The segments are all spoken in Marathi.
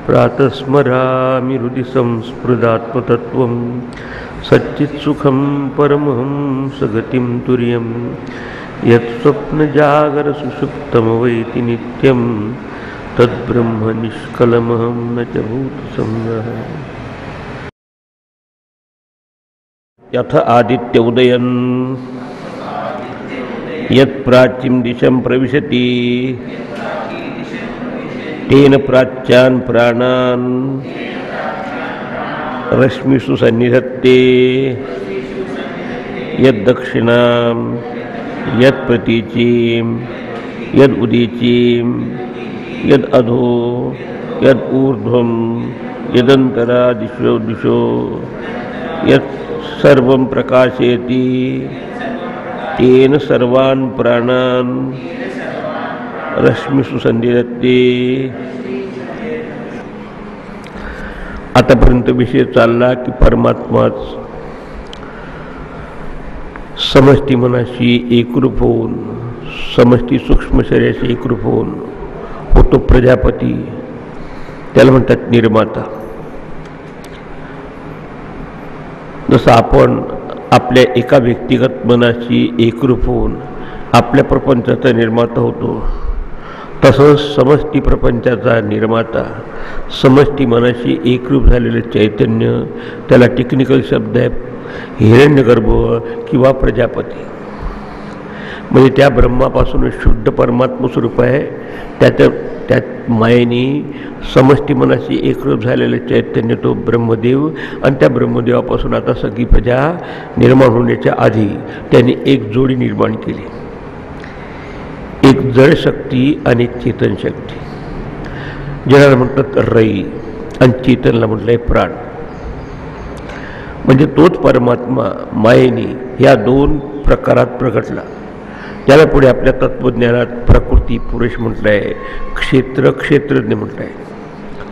प्रातस्मरामि हृदि संस्पृदात्मतत्त्वं सच्चित्सुखं परमहंसगतिं तुर्यं यत्स्वप्नजागरसुषुप्तमवैति नित्यं तद्ब्रह्म निष्कलमहं न च भूतसंगः। यथ आदित्य उदयन् यत्प्राच्यं दिशं प्रविशति तेन प्राच्यान् प्राणान् रश्मिषु सन्निधत्ते यद्दक्षिणां यत्प्रतीचीं यदुदीचीं यदधो यदूर्ध्वं यदन्तरा दिशो दिशो यत्सर्वं प्रकाशयति तेन सर्वान् प्राणान् रश्मिषु संधिदत्ते। आतापर्यंत विषय चालला की परमात्माच समष्टी मनाशी एकरूप होऊन समष्टी सूक्ष्म शरीराशी एकरूप होऊन होतो प्रजापती, त्याला म्हणतात निर्माता। जसं आपण आपल्या एका व्यक्तिगत मनाशी एकरूप होऊन आपल्या प्रपंचाचा निर्माता होतो, तसंच समष्टी प्रपंचाचा निर्माता समष्टी मनाशी एकरूप झालेले चैतन्य, त्याला टेक्निकल शब्द आहे हिरण्यगर्भ किंवा प्रजापती। म्हणजे त्या ब्रह्मापासून शुद्ध परमात्म स्वरूप आहे, त्यात मायेने समष्टी मनाशी एकरूप झालेले चैतन्य तो ब्रह्मदेव, आणि त्या ब्रह्मदेवापासून आता सगळी प्रजा निर्माण होण्याच्या आधी त्यांनी एक जोडी निर्माण केली, एक जड शक्ती आणि एक चेतन शक्ती, ज्याला म्हणतात रई, आणि चेतनला म्हटलंय प्राण। म्हणजे तोच परमात्मा मायेने या दोन प्रकारात प्रगटला, त्याला पुढे आपल्या तत्वज्ञानात प्रकृती पुरुष म्हटलंय, क्षेत्र क्षेत्रज्ञ म्हटलंय।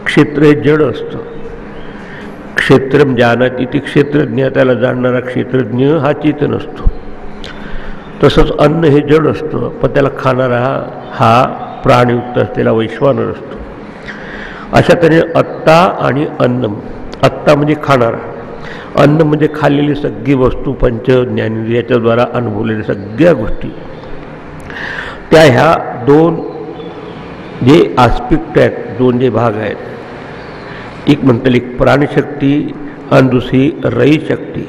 क्षेत्र हे जड असतं, क्षेत्रम जानाति इति क्षेत्रज्ञ, त्याला जाणणारा क्षेत्रज्ञ हा चेतन असतो। तसंच अन्न हे जड असतं, पण त्याला खाणारा हा प्राणयुक्त असतो, त्याला वैश्वानर असतो। अशा तऱ्हेने आत्ता आणि अन्न, आत्ता म्हणजे खाणारा, अन्न म्हणजे खाल्लेली सगळी वस्तू, पंच ज्ञानेंद्रियाच्याद्वारा अनुभवलेल्या सगळ्या गोष्टी, त्या ह्या दोन जे आस्पेक्ट आहेत, दोन जे भाग आहेत, एक म्हणता एक प्राणशक्ती आणि दुसरी रई शक्ती,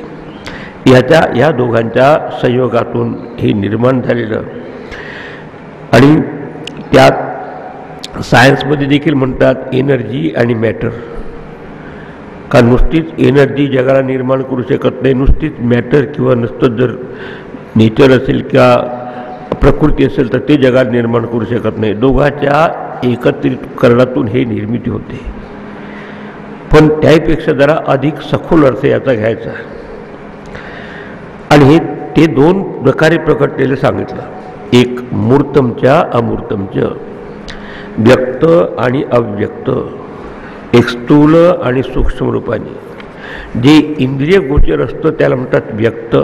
या दोघांच्या संयोगातून हे निर्माण झालेलं। आणि त्यात सायन्समध्ये देखील म्हणतात एनर्जी आणि मॅटर, कारण नुसतीच एनर्जी जगाला निर्माण करू शकत नाही, नुसतीच मॅटर किंवा नुसतं जर नेचर असेल किंवा प्रकृती असेल तर ते जगाला निर्माण करू शकत नाही। दोघांच्या एकत्रितकरणातून हे निर्मिती होते, पण त्यापेक्षा जरा अधिक सखोल अर्थ याचा घ्यायचा, आणि हे ते दोन प्रकारे प्रकटलेलं सांगितलं, एक मूर्तमच्या अमूर्तमच्या, व्यक्त आणि अव्यक्त, एक स्थूल आणि सूक्ष्म रूपाने। जे इंद्रिय गोचर असतं त्याला म्हणतात व्यक्त,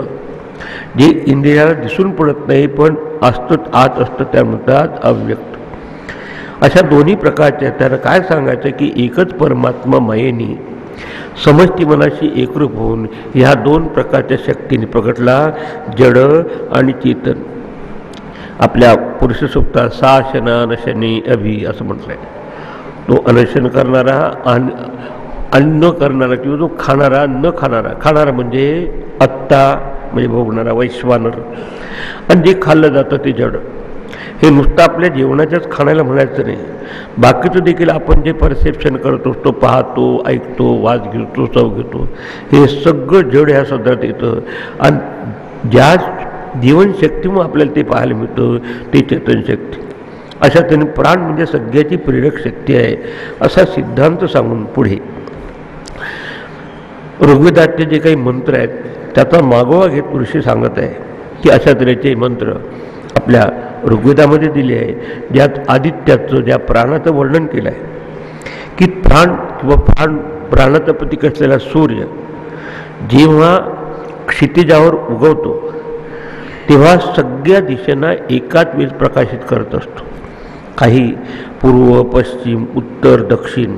जे इंद्रियाला दिसून पडत नाही पण असतं आत असतं त्याला म्हणतात अव्यक्त। अशा दोन्ही प्रकारच्या, त्यानं काय सांगायचं की एकच परमात्मा मायेने समष्टी मनाशी एकरूप होऊन ह्या दोन प्रकारच्या शक्तीने प्रगटला, जड आणि चेतन। आपल्या पुरुष सूक्तात सा शनानशनी अभि असं म्हटलंय, तो अनशन करणारा आणि न करणारा, किंवा जो खाणारा न खाणारा, खाणारा म्हणजे आत्ता म्हणजे भोगणारा वैश्वानर, आणि जे खाल्लं जातं ते जड। हे नुसतं आपल्या जेवणाच्याच खाण्याला म्हणायचं नाही, बाकीचं देखील आपण जे परसेप्शन करत असतो, पाहतो, ऐकतो, वास घेतो, चव घेतो, हे सगळं जड ह्या सदरात येतं, आणि ज्या जीवनशक्तीमुळे आपल्याला ते पाहायला मिळतं ते चेतनशक्ती। अशा त्याने प्राण म्हणजे सगळ्याची प्रेरक शक्ती आहे असा सिद्धांत सांगून पुढे ऋग्वेदाचे जे काही मंत्र आहेत त्याचा मागोवा घेत ऋषी सांगत आहे की अशा तऱ्हेचे मंत्र आपल्या ऋग्वेदामध्ये दिले आहे, ज्यात आदित्याचं, ज्या प्राणाचं वर्णन केलं आहे की प्राण किंवा प्राणाचा प्रतीक असलेला सूर्य जेव्हा क्षितिजावर उगवतो तेव्हा सगळ्या दिशेना एकाच वेळेस प्रकाशित करत असतो। काही पूर्व, पश्चिम, उत्तर, दक्षिण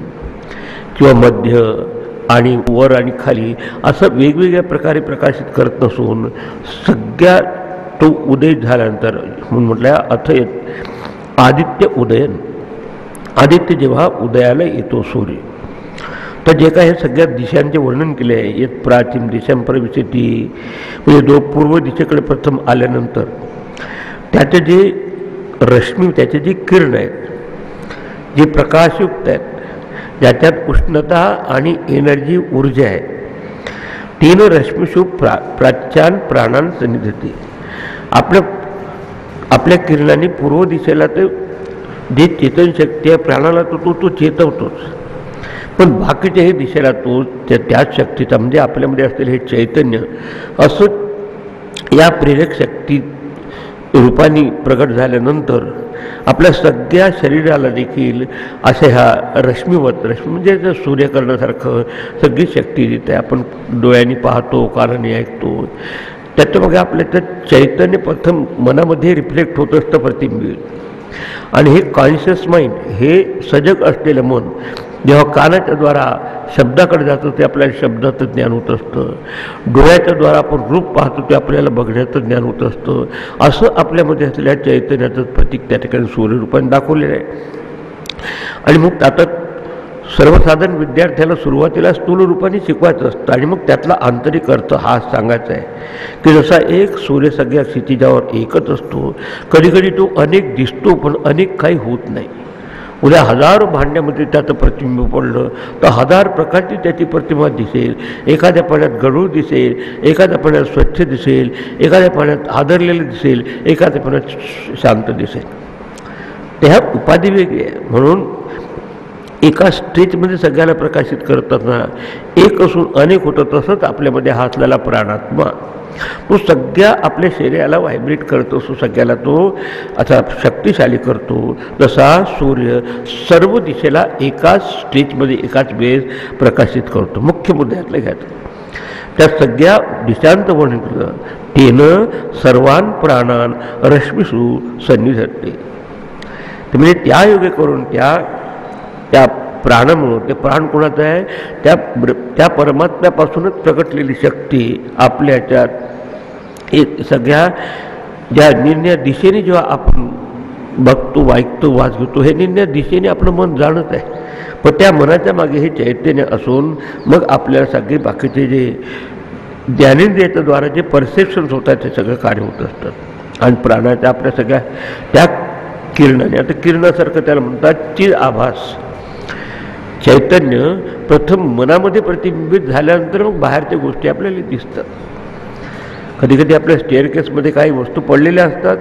किंवा मध्य आणि वर आणि खाली असं वेगवेगळ्या प्रकारे प्रकाशित करत नसून सगळ्या तो उदय झाल्यानंतर म्हणून म्हटलं अथ आदित्य उदयन, आदित्य जेव्हा उदयाला येतो सूर्य, तर जे काय हे सगळ्या दिशांचे वर्णन केले आहे, येत प्राचीन दिशां प्रविशती, म्हणजे जो पूर्व दिशेकडे प्रथम आल्यानंतर त्याचे जे रश्मी, त्याचे जे किरण आहेत, जे प्रकाशयुक्त आहेत, ज्याच्यात उष्णता आणि एनर्जी ऊर्जा आहे, तीन रश्मीशु प्राच्यान प्राणान सन्निधते. आपल्या किरणाने पूर्व दिशेला ते जे चेतन शक्ती आहे प्राणाला तो चेतवतोच, पण बाकीच्याही दिशेला तो त्याच शक्तीचा म्हणजे आपल्यामध्ये असलेले हे चैतन्य असं या प्रेरक शक्ती रूपाने प्रगट झाल्यानंतर आपल्या सगळ्या शरीराला देखील अशा ह्या रश्मीवत, रश्मी म्हणजे सूर्यकिरणासारखं सगळी शक्ती देते. आपण डोळ्यांनी पाहतो, कानाने ऐकतो, त्याच्यामागे आपल्या त्या चैतन्य प्रथम मनामध्ये रिफ्लेक्ट होत असतं, प्रतिबिंबित. आणि हे कॉन्शियस माइंड, हे सजग असलेलं मन जेव्हा कानाच्या द्वारा शब्दाकडे जातं ते आपल्याला शब्दाचं ज्ञान होत असतं, डोळ्याच्या द्वारा आपण रूप पाहतो ते आपल्याला बघण्याचं ज्ञान होत असतं. असं आपल्यामध्ये असलेल्या चैतन्याचं प्रतीक त्या ठिकाणी सूर्यरूपाने दाखवलेलं आहे. आणि मग आता सर्वसाधारण विद्यार्थ्याला सुरुवातीला स्थूल रूपाने शिकवायचं असतं आणि मग त्यातला आंतरिक अर्थ हा सांगायचा आहे की जसा एक सूर्य सगळ्या क्षितिजावर एकच असतो, कधीकधी तो अनेक दिसतो पण अनेक काही होत नाही. उद्या हजारो भांड्यामध्ये त्याचं प्रतिबिंब पडलं तर हजार प्रकारची त्याची प्रतिमा दिसेल. एखाद्या पाण्यात गढूळ दिसेल, एखाद्या पाण्यात स्वच्छ दिसेल, एखाद्या पाण्यात आदरलेलं दिसेल, एखाद्या पाण्यात शांत दिसेल. त्या उपाधी वेगळी आहे. म्हणून एका स्टेजमध्ये सगळ्याला प्रकाशित करताना एक असून अनेक होतं, तसंच आपल्यामध्ये हा असलेला प्राणात्मा तो सगळ्या आपल्या शरीराला व्हायब्रेट करतो, सगळ्याला तो असा शक्तिशाली करतो. जसा सूर्य सर्व दिशेला एकाच स्टेजमध्ये एकाच वेळेस प्रकाशित करतो. मुख्य मुद्द्यातलं घ्यायचं, त्या सगळ्या दिशांचं वर्णन केलं. तेनं सर्वान प्राणान रश्मीसु सन्निधत्ते. ते म्हणजे त्या योगे करून त्या प्राणामुळं, ते प्राण कोणाचं आहे, त्या परमात्म्यापासूनच प्रगटलेली शक्ती आपल्याच्यात एक सगळ्या ज्या निर्णय दिशेने जेव्हा आपण बघतो, ऐकतो, वास घेतो, हे निर्णय दिशेने आपलं मन जाणत आहे. पण त्या मनाच्या मागे हे चैतन्य असून मग आपल्याला सगळे बाकीचे जे ज्ञानेंद्रियाच्याद्वारा जे परसेप्शन्स होतात ते सगळं कार्य होत असतात. आणि प्राणाच्या आपल्या सगळ्या त्या किरणाने, आता किरणासारखं त्याला म्हणतात चिर आभास. चैतन्य प्रथम मनामध्ये प्रतिबिंबित झाल्यानंतर मग बाहेरच्या गोष्टी आपल्याला दिसतात. कधीकधी आपल्या स्टेअरकेसमध्ये काही वस्तू पडलेल्या असतात,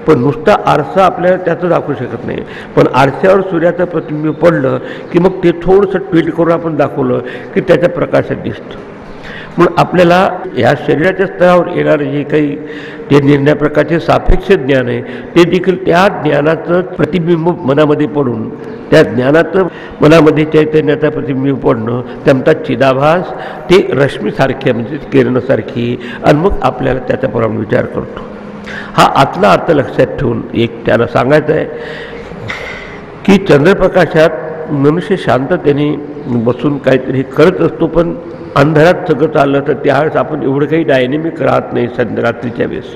पण नुसता आरसा आपल्याला त्याचं दाखवू शकत नाही. पण आरशावर सूर्याचं प्रतिबिंब पडलं की मग ते थोडंसं ट्विट करून आपण दाखवलं की त्याच्या प्रकाशात दिसतं. म्हणून आपल्याला या शरीराच्या स्तरावर येणारे जे काही ते निर्णय प्रकारचे सापेक्ष ज्ञान आहे ते देखील त्या ज्ञानाचं प्रतिबिंब मनामध्ये पडून, त्या ज्ञानाचं मनामध्ये चैतन्याचा प्रतिबिंब पडणं, त्यांचा चिदाभास ते रश्मीसारखी म्हणजे किरणासारखी, आणि मग आपल्याला त्याच्याप्रमाणे विचार करतो. हा आतला अर्थ लक्षात ठेवून एक त्याला सांगायचं आहे की चंद्रप्रकाशात मनुष्य शांततेने बसून काहीतरी करत असतो, पण अंधारात सगळं चाललं तर त्यावेळेस आपण एवढं काही डायनेमिक राहत नाही रात्रीच्या वेळेस.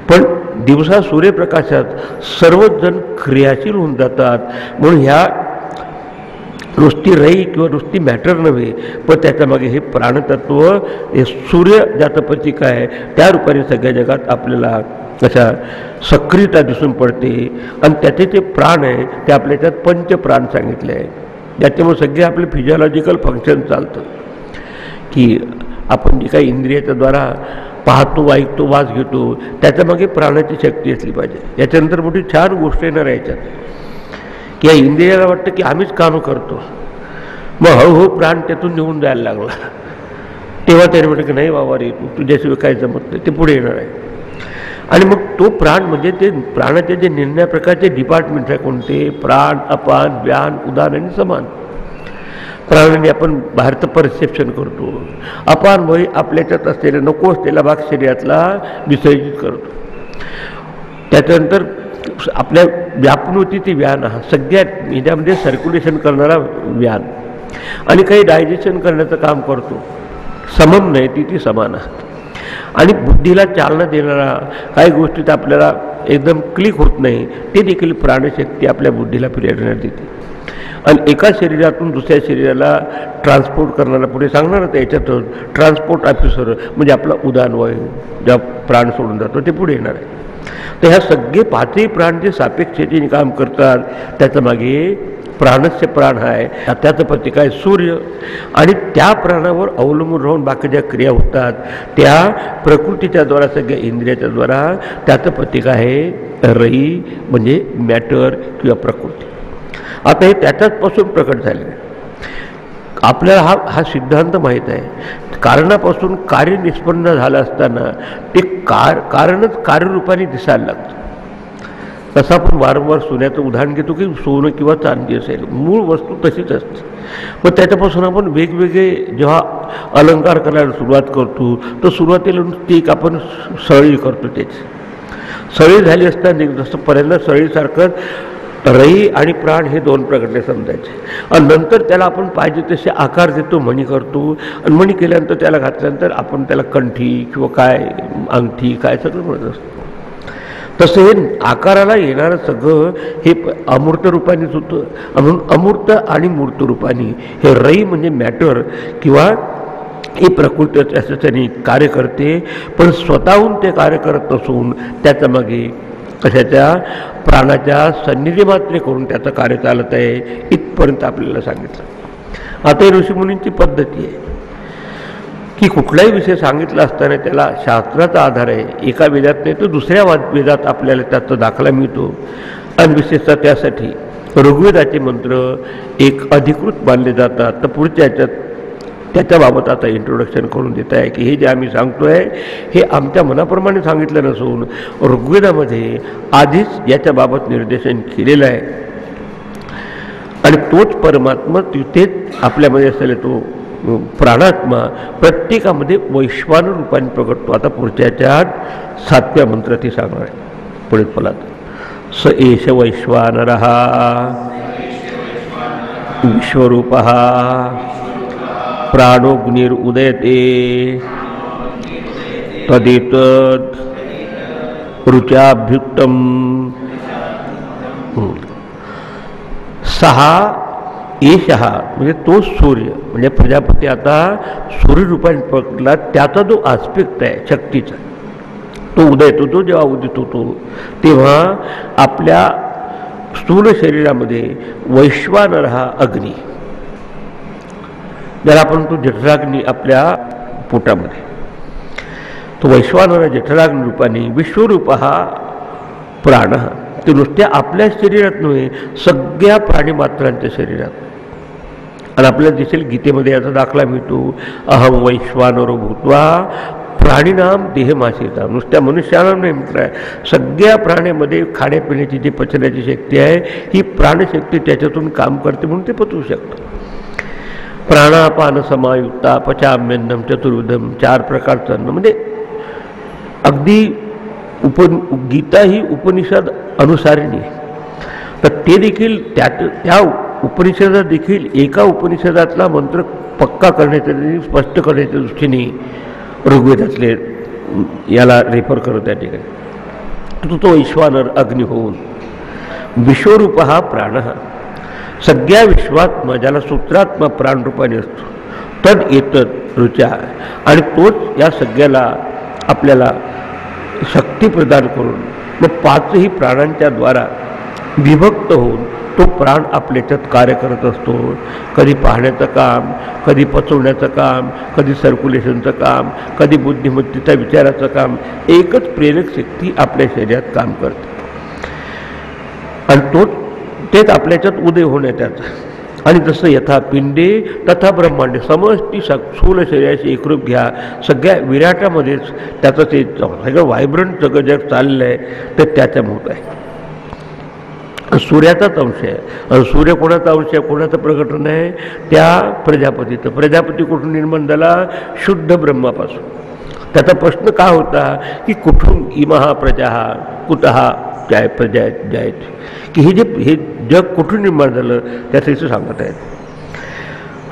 पण दिवसा सूर्यप्रकाशात सर्वच जण क्रियाशील होऊन जातात. म्हणून ह्या नुसती रई किंवा नुसती मॅटर नव्हे, पण त्याच्यामागे हे प्राणतत्व, हे सूर्य ज्याचं प्रतीक आहे त्या रूपाने सगळ्या जगात आपल्याला अशा सक्रियता दिसून पडते. आणि त्याचे जे प्राण आहे ते आपल्या त्यात पंचप्राण सांगितले आहे, ज्याच्यामुळे सगळे आपले फिजिओलॉजिकल फंक्शन चालतं. की आपण जे काही इंद्रियाच्या द्वारा पाहतो, ऐकतो, वास घेतो, त्याच्यामागे प्राणाची शक्ती असली पाहिजे. याच्यानंतर मोठी छान गोष्ट येणार आहे याच्यात की या इंद्रियाला वाटतं की आम्हीच कामं करतो, मग हळूहळू प्राण त्यातून निघून जायला लागला. तेव्हा त्याने म्हटलं की नाही बाबा रे, तुझ्याशिवाय काय जमत नाही, ते पुढे येणार आहे. आणि मग तो प्राण म्हणजे ते प्राणाचे जे निर्णय प्रकारचे डिपार्टमेंट आहे कोणते, प्राण, अपान, व्यान, उदान आणि समान. प्राणाने आपण बाहेरचं परसेप्शन करतो, अपान वय आपल्याच्यात असलेला नको असलेला भाग शरीरातला विसर्जित करतो. त्याच्यानंतर आपल्या व्यापणुतीचे व्यान, हा सगळ्यात ह्याच्यामध्ये सर्क्युलेशन करणारा व्यान, आणि काही डायजेशन करण्याचं काम करतो. समम नाही ती समान असते. आणि बुद्धीला चालना देणारा काही गोष्टीत आपल्याला एकदम क्लिक होत नाही, ते देखील प्राणशक्ती आपल्या बुद्धीला प्रेरणा देते. आणि एका शरीरातून दुसऱ्या शरीराला ट्रान्सपोर्ट करणारा, पुढे सांगणार तर याच्यातच ट्रान्सपोर्ट ऑफिसर म्हणजे आपला उदानवायू ज्या प्राण सोडून जातो ते पुढे येणार आहे. तर ह्या सगळे पाचही प्राण जे सापेक्षतेने काम करतात, त्याचं मागे प्राणस्य प्राण आहे, त्याचं प्रतीक आहे सूर्य. आणि त्या प्राणावर अवलंबून राहून बाकी ज्या क्रिया होतात त्या प्रकृतीच्या द्वारा, सगळ्या इंद्रियाच्या द्वारा, त्याचं प्रतीक आहे रई म्हणजे मॅटर किंवा प्रकृती. आता हे त्याच्याचपासून प्रकट झाले. आपल्याला हा सिद्धांत माहीत आहे. कारणापासून कार्य निष्पन्न झालं असताना ते कारणच कार्यरूपाने दिसायला लागतं. तसं आपण वारंवार सोन्याचं उदाहरण घेतो की सोनं किंवा चांदी असेल, मूळ वस्तू तशीच असते. मग त्याच्यापासून आपण वेगवेगळे जेव्हा अलंकार करायला सुरुवात करतो तर सुरुवातीला ती एक आपण सळी करतो. त्याची सळी झाली असताना जसं पहिल्यांदा सळीसारखं रई आणि प्राण हे दोन प्रकटले समजायचे. आणि नंतर त्याला आपण पाहिजे तसे आकार देतो, मणी करतो. आणि मणी केल्यानंतर त्याला घातल्यानंतर आपण त्याला कंठी किंवा काय अंगठी काय सगळं म्हणत असतो. तसं हे आकाराला येणारं सगळं हे अमूर्त रूपानेच होतं. म्हणून अमूर्त आणि मूर्त रूपाने हे रई म्हणजे मॅटर किंवा ही प्रकृती असं त्यांनी कार्य करते. पण स्वतःहून ते कार्य करत नसून त्याच्या मागे कशाच्या प्राणाच्या सन्निधी मात्र करून त्याचं कार्य चालत आहे, इथपर्यंत आपल्याला सांगितलं. आता ही ऋषीमुनींची पद्धती आहे की कुठलाही विषय सांगितला असताना त्याला शास्त्राचा आधार आहे. एका वेदात नाही तर दुसऱ्या वेदात आपल्याला त्याचा दाखला मिळतो. आणि विशेषतः त्यासाठी ऋग्वेदाचे मंत्र एक अधिकृत मानले जातात. तर पुढच्या ह्याच्यात त्याच्याबाबत आता इंट्रोडक्शन करून देत आहे की हे जे आम्ही सांगतो आहे हे आमच्या मनाप्रमाणे सांगितलं नसून ऋग्वेदामध्ये आधीच याच्याबाबत निर्देशन केलेलं आहे. आणि तोच परमात्मा तिथेच आपल्यामध्ये असलेला तो प्राणात्मा प्रत्येकामध्ये वैश्वान रूपाने प्रगटतो. आता पुढच्याच्या 7व्या मंत्र ती सांगणार आहे. पुढे फलात स एष वैश्वानरः विश्वरूपः प्राणोग्निर उदयते तदेतद ऋचाभ्युक्तम. सहा एषः म्हणजे तो सूर्य म्हणजे प्रजापती आता सूर्यरूपाने पकडला. त्याचा जो आस्पेक्ट आहे शक्तीचा तो उदय होतो. जेव्हा उदित होतो तेव्हा आपल्या स्थूल शरीरामध्ये वैश्वानर हा अग्नी, ज्याला आपण तो जठराग्नी आपल्या पोटामध्ये, तो वैश्वानर जठराग्नी रूपाने विश्वरूप हा प्राण. ते नुसत्या आपल्या शरीरात नव्हे, सगळ्या प्राणीमात्रांच्या शरीरात. आणि आपल्याला दिसेल गीतेमध्ये याचा दाखला मिळतो. अहम वैश्वानरो भूत्वा प्राणीनाम देहमासिता. नुसत्या मनुष्याला नाही मित्र आहे, सगळ्या प्राण्यामध्ये खाण्यापिण्याची जी पचण्याची शक्ती आहे ही प्राणशक्ती त्याच्यातून काम करते म्हणून ते पचवू शकतं. प्राणापान समायुक्ता पचाम्यन्नम चतुर्विधम, 4 प्रकारचं अन्न. म्हणजे अगदी गीता ही उपनिषद अनुसारिणी. तर ते देखील त्या उपनिषदात देखील एका उपनिषदातला मंत्र पक्का करण्याच्या, स्पष्ट करण्याच्या दृष्टीने ऋग्वेदातले याला रेफर करत त्या ठिकाणी. तो वैश्वानर अग्नी होऊन विश्वरूप हा प्राण, सगळ्या विश्वात्मा ज्याला सूत्रात्मा प्राणरूपाने असतो, तद येतत ऋचा. आणि तोच या सगळ्याला आपल्याला शक्ती प्रदान करून मग 5ही प्राणांच्या द्वारा विभक्त होऊन तो प्राण आपल्याच्यात कार्य करत असतो. कधी पाहण्याचं काम, कधी पचवण्याचं काम, कधी सर्क्युलेशनचं काम, कधी बुद्धिमत्तेच्या विचाराचं काम. एकच प्रेरक शक्ती आपल्या शरीरात काम करते. आणि तेच आपल्याच्यात उदय होण्यात त्याचा. आणि जसं यथा पिंडे तथा ब्रह्मांडे, समष्टी स्थूल शरीराशी एकरूप घ्या. सगळ्या विराटामध्येच त्याचं ते सगळं व्हायब्रंट सगळं जग चाललं आहे तर त्याच्यामुळे आहे. सूर्याचाच अंश आहे. आणि सूर्य कोणाचा अंश आहे, कोणाचं प्रकटन आहे, त्या प्रजापतीचं. प्रजापती कुठून निर्माण झाला, शुद्ध ब्रह्मापासून. त्याचा प्रश्न का होता की कुठून इमहा प्रजा कुतः जाय प्रजा जायत, की हे जग कुठून निर्माण झालं त्याचं सांगत आहेत.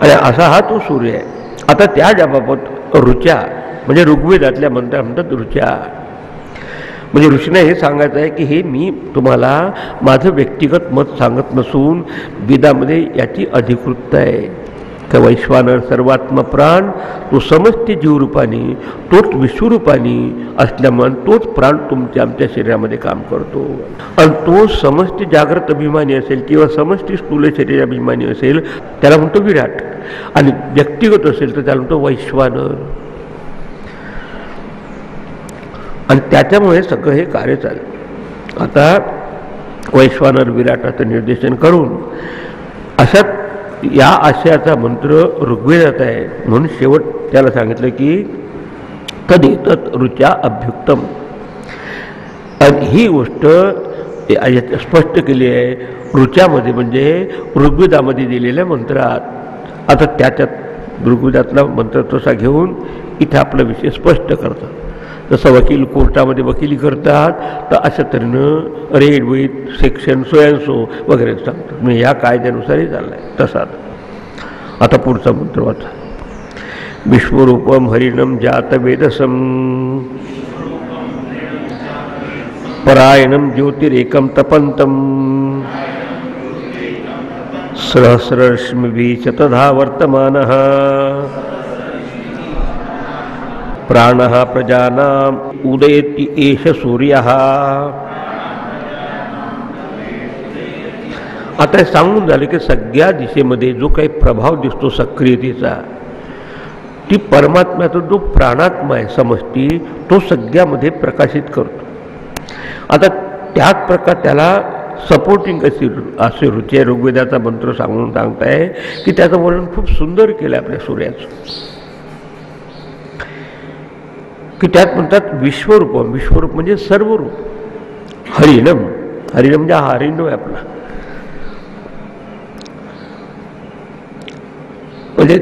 आणि असा हा तो सूर्य आहे. आता त्या ज्याबाबत ऋचा म्हणजे ऋग्वेदातल्या मंत्र म्हणतात ऋचा, म्हणजे ऋषीने हे सांगायचं आहे की हे मी तुम्हाला माझं व्यक्तिगत मत सांगत नसून वेदामध्ये याची अधिकृतता आहे का वैश्वानर सर्वात्म प्राण तो समस्त जीवरूपाने तोच विश्वरूपाने असल्यामुळे तोच प्राण तुमच्या आमच्या शरीरामध्ये काम करतो. आणि तो समष्टी जागृत अभिमानी असेल किंवा समष्टी स्थूल शरीर अभिमानी असेल त्याला म्हणतो विराट, आणि व्यक्तिगत असेल तर त्याला म्हणतो वैश्वानर. आणि त्याच्यामुळे सगळं हे कार्य चालेल. आता वैश्वानर विराटाचं निर्देशन करून अशा या आशयाचा मंत्र ऋग्वेदात आहे. म्हणून शेवट त्याला सांगितलं की तदेतत् ऋचा अभ्युक्तम. आणि ही गोष्ट स्पष्ट केली आहे ऋचामध्ये म्हणजे ऋग्वेदामध्ये दिलेल्या मंत्रात. आता त्याच्यात ऋग्वेदातला मंत्र तसा घेऊन इथे आपला विषय स्पष्ट करतात. जसं वकील कोर्टामध्ये वकिली करतात तर अशा तऱ्हेनं red with section so and so वगैरे सांगतात. म्हणजे ह्या कायद्यानुसारही चाललं आहे तसाच. आता पुढचा मंत्र वाचा. विश्वरूपम हरिणम जातवेदसम परायणम ज्योतिरेकम तपंतम सहस्रश्मिभिः शतधा वर्तमानः प्राणः प्रजानाम् उदयति एष सूर्यः. आता सांगून झालं की सगळ्या दिशेमध्ये जो काही प्रभाव दिसतो सक्रियतेचा ती परमात्म्याचा जो प्राणात्मा आहे समष्टी तो सगळ्यामध्ये प्रकाशित करतो. आता त्याच प्रकार त्याला सपोर्टिंग असे ऋचे ऋग्वेदाचा मंत्र सांगून सांगताय की त्याचं वर्णन खूप सुंदर केलं आपल्या सूर्याचं की त्यात म्हणतात विश्वरूपम. विश्वरूप म्हणजे सर्व रूप. हरिणम, हरिणम म्हणजे हा हरिण आहे आपला, म्हणजे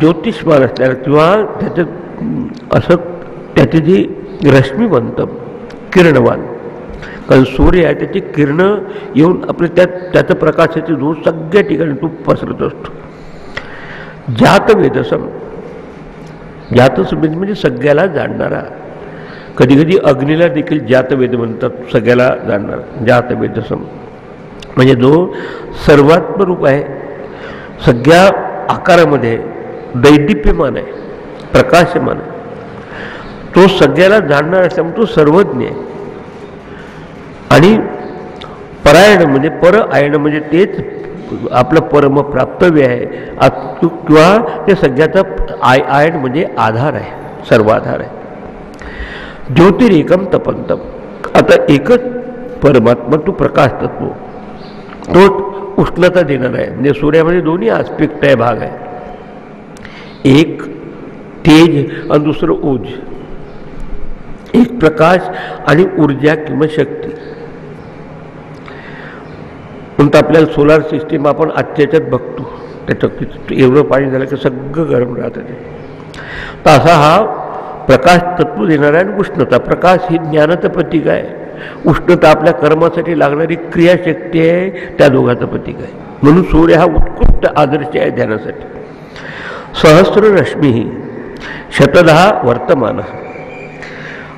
ज्योतिषमान असल्याला किंवा त्याचं असं त्याची जी रश्मीवंत किरणवान, कारण सूर्य आहे त्याची किरणं येऊन आपले त्याचं प्रकाशाची झोत सगळ्या ठिकाणी तो पसरत असतो. जातवेदसम, जातवेद म्हणजे सगळ्याला जाणणारा. कधी कधी अग्नीला देखील जातवेद म्हणतात, सगळ्याला जाणणारा. जातवेदसम म्हणजे जो सर्वात्म रूप आहे, सगळ्या आकारामध्ये दैदिप्यमान आहे, प्रकाशमान आहे, तो सगळ्याला जाणणार असल्यामुळे तो सर्वज्ञ आहे. आणि परायण म्हणजे पर आयण म्हणजे तेच आपलं परम प्राप्तव्य आहे किंवा ते सगळ्याचा आयण म्हणजे आधार आहे, सर्व आधार आहे. ज्योतिरेकम तपंतम. आता एकच परमात्मा तो प्रकाश तत्व, तो उष्णता देणार आहे. म्हणजे सूर्यामध्ये दोन्ही आस्पेक्ट आहे, भाग आहे. एक तेज आणि दुसरं ओज. एक प्रकाश आणि ऊर्जा किंवा शक्ती. म्हणून आपल्याला सोलार सिस्टीम आपण आजच्याच्यात बघतो, त्याचं एवढं पाणी झालं की सगळं गरम राहतं ते. तर असा हा प्रकाश तत्व देणारा आहे. आणि उष्णता, प्रकाश ही ज्ञानाचं प्रतीक आहे, उष्णता आपल्या कर्मासाठी लागणारी क्रियाशक्ती आहे, त्या दोघांचं प्रतीक आहे. म्हणून सूर्य हा उत्कृष्ट आदर्श आहे ध्यानासाठी. सहस्र रश्मी शतधा वर्तमान.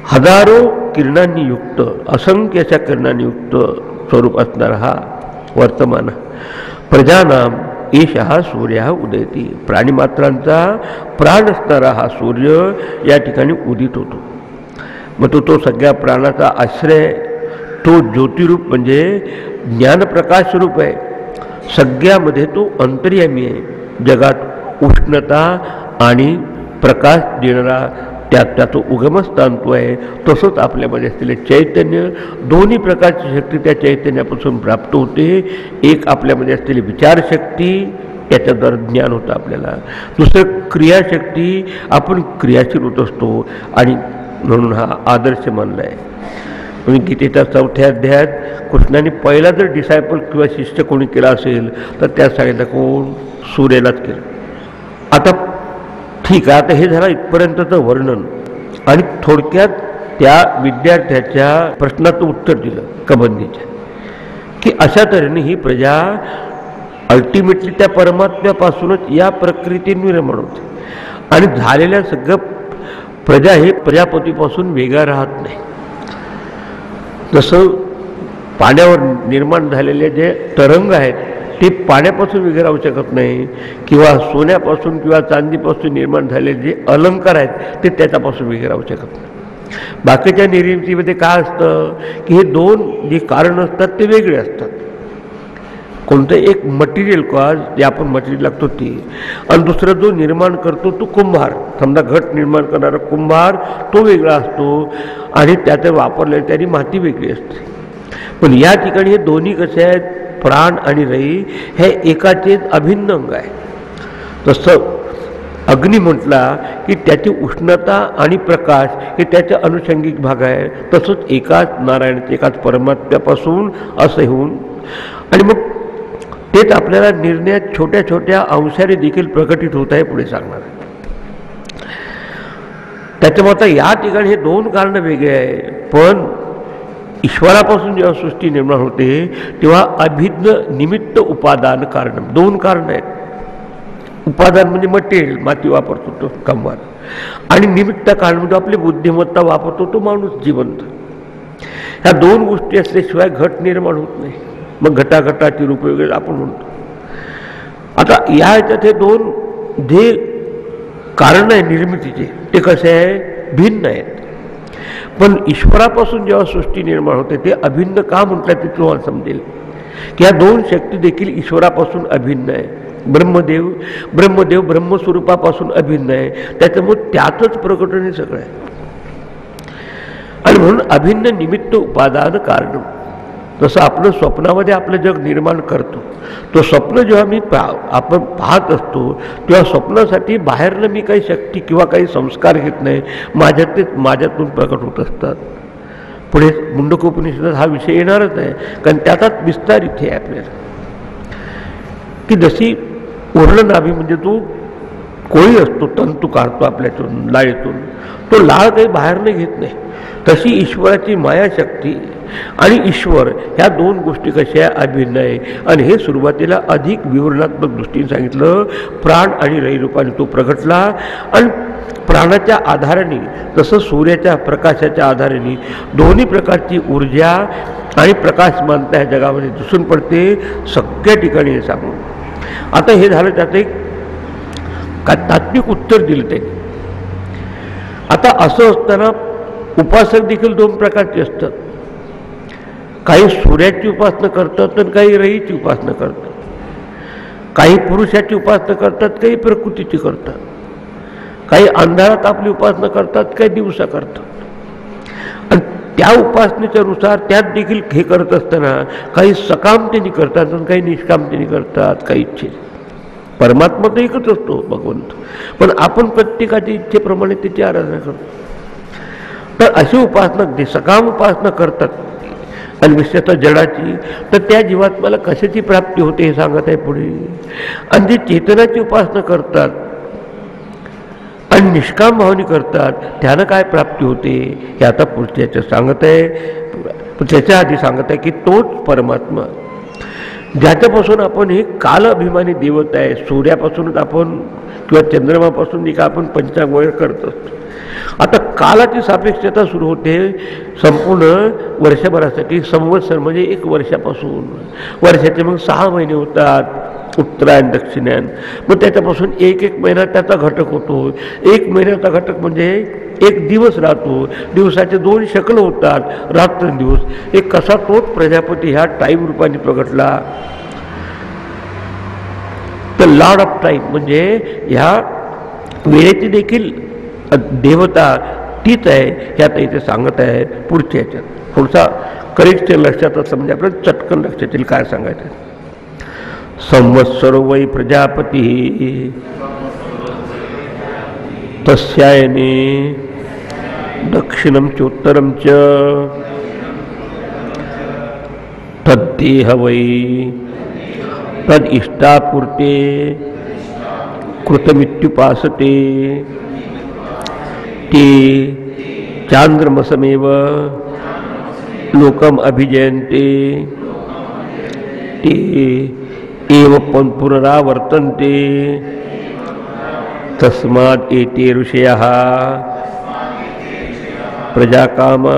हजारो किरणांनी युक्त, असंख्य अशा किरणांनी युक्त स्वरूप असणारा हा वर्तमान. प्रजानाम एष हा सूर्य हा उदयती. प्राणीमात्रांचा प्राण असणारा हा सूर्य या ठिकाणी उदित होतो. मग तो सगळ्या प्राणाचा आश्रय, तो ज्योतिरूप म्हणजे ज्ञानप्रकाश रूप आहे. सगळ्यामध्ये तो अंतर्यामी आहे. जगात उष्णता आणि प्रकाश देणारा त्याचं उगमस्थान तो आहे. तसंच आपल्यामध्ये असलेले चैतन्य, दोन्ही प्रकारची शक्ती त्या चैतन्यापासून प्राप्त होते. एक आपल्यामध्ये असलेली विचारशक्ती, त्याच्याद्वारे ज्ञान होतं आपल्याला. दुसरं क्रियाशक्ती, आपण क्रियाशील होत असतो. आणि म्हणून हा आदर्श मानला आहे. म्हणजे गीतेच्या 4थ्या अध्यायात कृष्णाने पहिला जर डिसायपल किंवा शिष्य कोणी केला असेल तर त्या सांगितलं कोण? सूर्यालाच केलं. आता ठीक आहे, आता हे झालं इथपर्यंतचं वर्णन. आणि थोडक्यात त्या विद्यार्थ्याच्या प्रश्नाचं उत्तर दिलं कबंदीच्या, की अशा तऱ्हेने ही प्रजा अल्टिमेटली त्या परमात्म्यापासूनच या प्रकृती निर्माण होते आणि झालेल्या सगळं प्रजा हे प्रजापतीपासून वेगळा राहत नाही. जसं पाण्यावर निर्माण झालेले जे तरंग आहेत ते पाण्यापासून वेगळे राहू शकत नाही, किंवा सोन्यापासून किंवा चांदीपासून निर्माण झालेले जे अलंकार आहेत ते त्याच्यापासून वेगळे राहू शकत नाही. बाकीच्या निर्मितीमध्ये काय असतं की हे दोन जे कारण असतात ते वेगळे असतात. कोणतं एक मटेरियल कॉज जे आपण मटेरियल लागतो ते, आणि दुसरा जो निर्माण करतो तो कुंभार. समजा घट निर्माण करणारा कुंभार तो वेगळा असतो आणि त्यात वापरलेली त्याची माती वेगळी असते. पण या ठिकाणी हे दोन्ही कसे आहेत, प्राण आणि रई हे एकाचेच अभिन्न अंग आहे. तसं अग्नी म्हटला की त्याची उष्णता आणि प्रकाश हे त्याचा अनुषंगिक भाग आहे. तसंच एकाच नारायणाचे एकाच परमात्म्यापासून असं होऊन, आणि मग तेच आपल्याला निर्णयात छोट्या छोट्या अंशाने देखील प्रकटित होत आहे पुढे सांगणार आहे. त्याच्यामुळे आता या ठिकाणी हे दोन कारण वेगळे आहे. पण ईश्वरापासून जेव्हा सृष्टी निर्माण होते तेव्हा अभिन्न निमित्त उपादान कारण, दोन कारण आहेत. उपादान म्हणजे मटेरियल, माती वापरतो तो कंबार, आणि निमित्त कारण म्हणजे आपली बुद्धिमत्ता वापरतो तो माणूस जिवंत. ह्या दोन गोष्टी असल्याशिवाय घट निर्माण होत नाही. मग घटाघटाची रूप वगैरे आपण म्हणतो. आता या ह्याच्यात हे दोन जे कारण आहे निर्मितीचे ते कसे आहे, भिन्न आहेत. पण ईश्वरापासून जेव्हा सृष्टी निर्माण होते ते अभिन्न का म्हटलं ते तुम्हाला समजेल की या दोन शक्ती देखील ईश्वरापासून अभिन्न आहे. ब्रह्मदेव ब्रह्मस्वरूपापासून अभिन्न आहे, त्याच्यामुळे त्यातच प्रकटण हे सगळं आहे. आणि म्हणून अभिन्न निमित्त उपादान कारण. जसं आपलं स्वप्नामध्ये आपलं जग निर्माण करतो, तो स्वप्न जेव्हा आपण पाहत असतो तेव्हा स्वप्नासाठी बाहेरनं मी काही शक्ती किंवा काही संस्कार घेत नाही, माझ्यातून प्रकट होत असतात. पुढे मुंडकोपनिषदात हा विषय येणारच आहे, कारण त्याचाच विस्तार इथे आहे आपल्याला. की जशी उरलं नाभी म्हणजे तो कोळी असतो, तंतू काढतो आपल्यातून लाळेतून, तो लाळ काही बाहेरनं घेत नाही. तशी ईश्वराची मायाशक्ती आणि ईश्वर ह्या दोन गोष्टी कशा अभिन्न आहे. आणि हे सुरुवातीला अधिक विवरणात्मक दृष्टीने सांगितलं. प्राण आणि रई रूपाने तो प्रगटला, आणि प्राणाच्या आधाराने जसं सूर्याच्या प्रकाशाच्या आधाराने दोन्ही प्रकारची ऊर्जा आणि प्रकाशमानता ह्या जगामध्ये दिसून पडते सगळ्या ठिकाणी. हे सांगून आता हे झालं, त्यात एक तात्विक उत्तर दिलं त्यांनी. आता असं असताना उपासक देखील दोन प्रकारचे असतात. काही सूर्याची उपासना करतात तर काही रईची उपासना करतात. काही पुरुषाची उपासना करतात, काही प्रकृतीची करतात. काही अंधारात आपली उपासना करतात, काही दिवसा करतात. आणि त्या उपासनेच्या नुसार त्यात देखील हे करत असताना काही सकामतेने करतात आणि काही निष्कामतेने करतात, काही इच्छेने. परमात्मा तर एकच असतो भगवंत, पण आपण प्रत्येकाच्या इच्छेप्रमाणे त्याची आराधना करतो. तर अशी उपासना जे सकाम उपासना करतात आणि विशेषतः जडाची, तर त्या जीवात्म्याला कशाची प्राप्ती होते हे सांगत आहे पुढे. आणि जे चेतनाची उपासना करतात आणि निष्काम भावनी करतात त्यानं काय प्राप्ती होते हे आता पुढच्या सांगत आहे. त्याच्या आधी सांगत आहे की तोच परमात्मा ज्याच्यापासून आपण हे काल अभिमानी देवत आहे. सूर्यापासूनच आपण किंवा चंद्रमापासून जे का आपण पंचांग वगैरे करत असतो. आता कालाची सापेक्षता सुरू होते संपूर्ण वर्षभरासाठी. संवत्सर म्हणजे एक वर्षापासून, वर्षाचे मग 6 महिने होतात, उत्तरायण दक्षिणायन. मग त्याच्यापासून एक महिना त्याचा घटक होतो. 1 महिन्याचा घटक म्हणजे 1 दिवस राहतो. दिवसाचे 2 शकल होतात, रात्रंदिवस. एक कसा तोच प्रजापती ह्या टाईम रूपाने प्रगटला. तर लॉर्ड ऑफ टाईम म्हणजे ह्या वेळेची देखील देवता तीच आहे. हे आता इथे सांगत आहे पुढच्या ह्याच्यात. थोडसा करेक्ट लक्षात असं म्हणजे आपल्याला चटकन लक्षात येईल काय सांगायचं. संवत्सरो वै प्रजापती तस्यायने दक्षिणं चोत्तरं च तद्देह वै तद इष्टापूर्ते कृतमित्युपासते ते चांद्रमसमेव लोकम अभिजयन्ते ते एव पुनरावर्तन्ते तस्मात् एते ऋषयः प्रजाकामा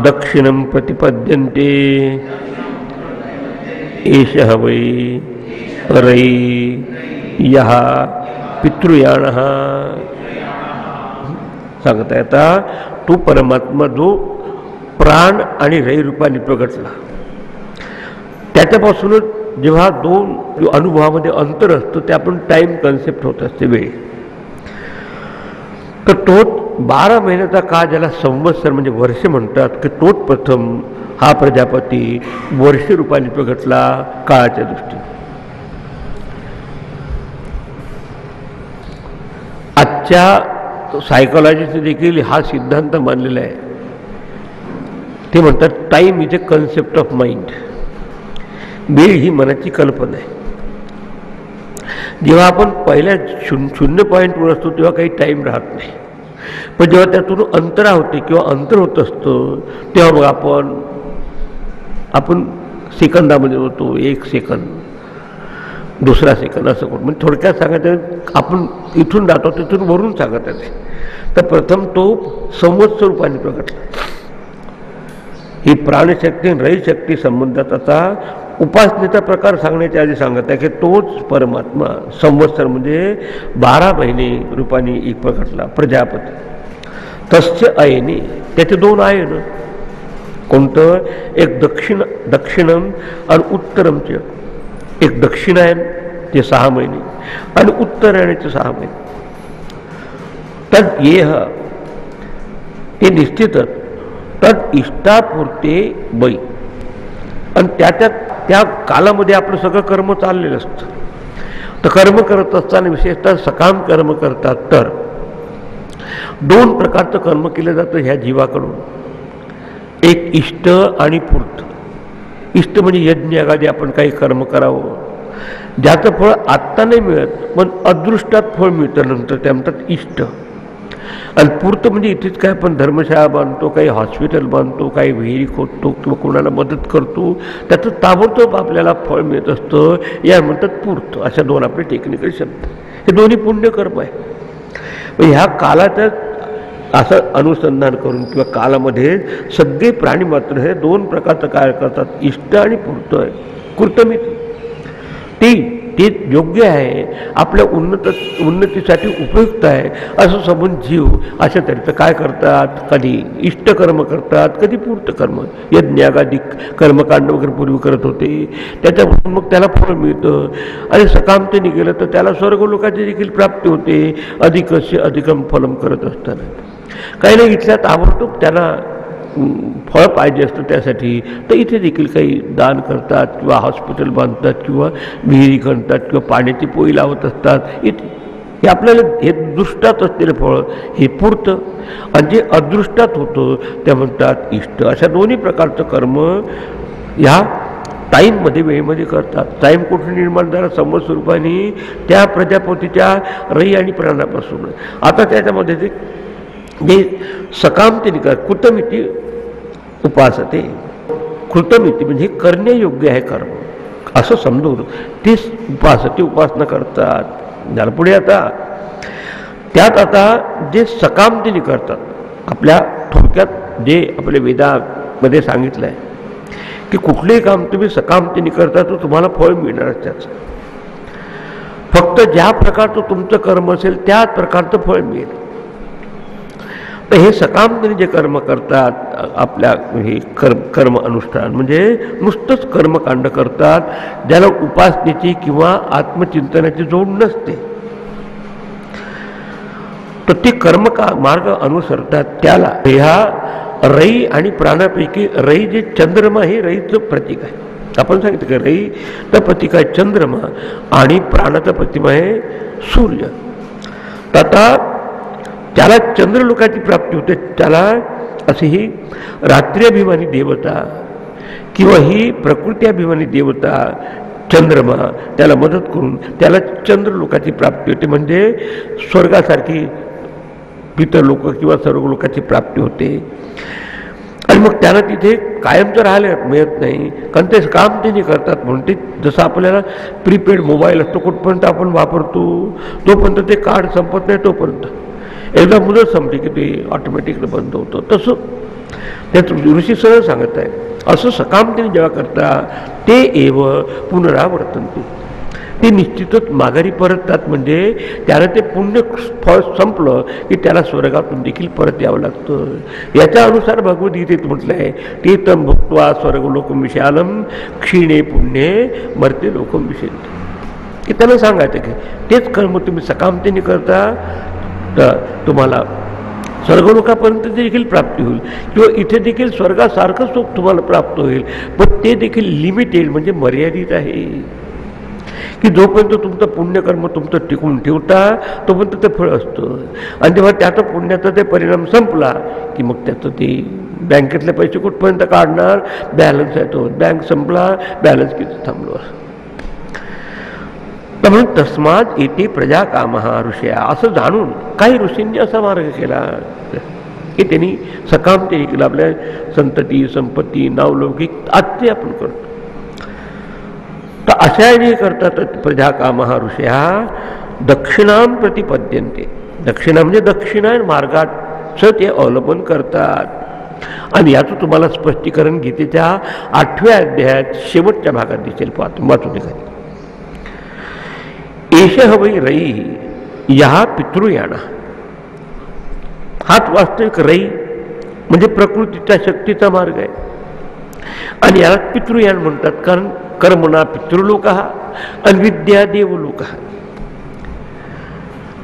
दक्षिणं प्रतिपद्यन्ते एषः वै रई यः पितृयाणः. सांगता येता तो परमात्मा जो प्राण आणि रई रूपाने प्रगटला, त्याच्यापासूनच जेव्हा दोन अनुभवामध्ये अंतर असतं ते आपण टाइम कन्सेप्ट होत असते वेळ. तर तोच 12 महिन्याचा काळ ज्याला संवत्सर म्हणजे वर्ष म्हणतात की तोच प्रथम हा प्रजापती वर्ष रूपाने प्रगटला काळाच्या दृष्टीने. आजच्या सायकोलॉजीचे देखील हा सिद्धांत मानलेला आहे. ते म्हणतात time is a concept of mind. वेळ ही मनाची कल्पना आहे. जेव्हा आपण पहिल्या 0 पॉईंटवर असतो तेव्हा काही टाईम राहत नाही, पण जेव्हा त्यातून अंतरा होते किंवा अंतर होत असतं तेव्हा मग आपण सेकंदामध्ये होतो. 1 सेकंद, दुसरा सेकंद असं करून म्हणजे थोडक्यात सांगायचं आपण इथून जातो तिथून वरून सांगत आहे. तर प्रथम तो संवत्सर रूपाने प्रगटला. ही प्राणशक्ती आणि रईशक्ती संबंधात आता उपासनेचा प्रकार सांगण्याच्या आधी सांगत आहे की तोच परमात्मा संवत्सर म्हणजे 12 महिने रूपाने एक प्रगटला प्रजापती. तस्य अयने, त्याचे 2 आयन. कोणतं? एक दक्षिणम आणि उत्तरमचे. एक दक्षिणायन ते 6 महिने आणि उत्तरायणाचे 6 महिने. तद येह ते निश्चितच तद इष्टापुरते बै. आणि त्या कालामध्ये आपलं सगळं कर्म चाललेलं असतं. तर कर्म करत असताना विशेषतः सकाम कर्म करतात तर 2 प्रकारचं कर्म केलं जातं ह्या जीवाकडून. एक इष्ट आणि पूर्त. इष्ट म्हणजे यज्ञ आदी आपण काही कर्म करावं ज्याचं फळ आत्ता नाही मिळत पण अदृष्टात फळ मिळतं नंतर, त्या म्हणतात इष्ट. आणि पूर्त म्हणजे इथेच काय आपण धर्मशाळा बांधतो, काही हॉस्पिटल बांधतो, काही विहिरी खोदतो किंवा कोणाला मदत करतो, त्याचं ताबडतोब आपल्याला फळ मिळत असतं, या म्हणतात पूर्त. अशा 2 आपले टेक्निकल शब्द. हे दोन्ही पुण्यकर्म आहे. पण ह्या कालाचं असं अनुसंधान करून किंवा कालामध्ये सगळे प्राणी मात्र हे 2 प्रकारचं कार्य करतात, इष्ट आणि पूर्त आहे. कृतमिती ते योग्य आहे, आपल्या उन्नतीसाठी उपयुक्त आहे असं समजून जीव अशा तऱ्हेचं काय करतात, कधी इष्टकर्म करतात, कधी पूर्तकर्म. यज्ञागादी कर्मकांड वगैरे पूर्वी करत होते, त्याच्यापासून मग त्याला फळ मिळतं. आणि सकामतेने गेलं तर त्याला स्वर्गलोकाची देखील प्राप्ती होते. अधिकस्य अधिकम फलम करत असताना काही नाही इथल्या ताबडतोब त्यांना फळ पाहिजे असतं. त्यासाठी तर इथे देखील काही दान करतात किंवा हॉस्पिटल बांधतात किंवा विहिरी खणतात किंवा पाण्याची पोई लावत असतात. इथे हे आपल्याला हे दृष्टात असलेलं फळ हे पुरतं. आणि जे अदृष्टात होतं त्या म्हणतात इष्ट. अशा 2 प्रकारचं कर्म ह्या टाईममध्ये वेळेमध्ये करतात. टाईम कुठे निर्माण झाला? संवत्सर रूपाने त्या प्रजापतीच्या रई आणि प्राणापासून. आता त्याच्यामध्ये ते जे सकामतेने कर कृतमिती उपासते. कृतमिती म्हणजे करण्यायोग्य आहे कर्म असं समजून तेच उपासना करतात. झालं पुढे आता त्यात आता जे सकामतेने करतात, आपल्या थोडक्यात जे आपल्या वेदामध्ये सांगितलं आहे की कुठलेही काम तुम्ही सकामतेने करता तर तुम्हाला फळ मिळणारच. त्याचं फक्त ज्या प्रकारचं तुमचं कर्म असेल त्याच प्रकारचं फळ मिळेल. तर हे सकामतेने जे कर्म करतात आपल्या हे कर्म अनुष्ठान म्हणजे नुसतंच कर्मकांड करतात ज्याला उपासनेची किंवा आत्मचिंतनाची जोड नसते. तर ते मार्ग अनुसरतात. त्याला ह्या रई आणि प्राणापैकी रई जे चंद्रमा हे रईचं प्रतीक आहे. आपण सांगितलं की रई तर प्रतीक आहे चंद्रमा आणि प्राणाचं प्रतिमा आहे सूर्य. तर आता त्याला चंद्रलोकाची प्राप्ती होते. त्याला अशी ही रात्र्याभिमानी देवता किंवा ही प्रकृत्याभिमानी देवता चंद्रमा त्याला मदत करून त्याला चंद्रलोकाची प्राप्ती होते. म्हणजे स्वर्गासारखी पितरलोक किंवा सर्वलोकाची प्राप्ती होते. आणि मग त्यांना तिथे कायमचं राहायला मिळत नाही, कारण ते काम ते नाही करतात. म्हणून ते जसं आपल्याला प्रीपेड मोबाईल असतो, कुठपर्यंत आपण वापरतो तोपर्यंत ते कार्ड संपत नाही, तोपर्यंत एकदा मुदत संपली की ते ऑटोमॅटिकली बंद होतं. तसं त्यात ऋषी सरळ सांगत आहे, असं सकामतेने जेव्हा करता ते एव पुनरावर्तनते, ते निश्चितच माघारी परततात. म्हणजे त्याला ते पुण्य फळ संपलं की त्याला स्वर्गातून देखील परत यावं लागतं. याच्या अनुसार भगवद्गीतेत म्हटलं आहे, ते तम भुक्त्वा स्वर्गलोकम विशालम क्षीणे पुण्ये मर्त्य लोकम विशेंती, की त्यांना सांगायचं की तेच कर्म तुम्ही सकामतेने करता तर तुम्हाला स्वर्गलोकापर्यंत देखील प्राप्ती होईल, किंवा इथे देखील स्वर्गासारखं सुख तुम्हाला प्राप्त होईल, पण ते देखील लिमिटेड म्हणजे मर्यादित आहे. की जोपर्यंत तुमचं पुण्यकर्म तुमचं टिकून ठेवता तोपर्यंत ते फळ असतं, आणि तेव्हा त्याचा पुण्याचा ते परिणाम संपला की मग त्याचं ते बँकेतले पैसे कुठपर्यंत काढणार, बॅलन्स आहे तो, बँक संपला बॅलन्स किती थांबलो. तर म्हणून तस्मात येते प्रजा कामहा ऋषया, असं जाणून काही ऋषींनी असा मार्ग केला की त्यांनी सकामतेने केलं. आपल्या संतती संपत्ती नावलौकिक आज ते आपण करतो. तर अशाने करतात प्रजा कामहा ऋषया दक्षिणाम प्रतिपद्यन्ते, दक्षिणा म्हणजे दक्षिणायन मार्गाचं ते अवलंबन करतात. आणि याचं तुम्हाला स्पष्टीकरण गीतेच्या 8व्या अध्यायात शेवटच्या भागात दिसेल. वाचू दे. एष वै रई या पितृयाना, हाच वास्तविक रई म्हणजे प्रकृतीचा शक्तीचा मार्ग आहे, आणि याला पितृयान म्हणतात. कारण कर्मणा पितृलोक आणि विद्या देवलोक.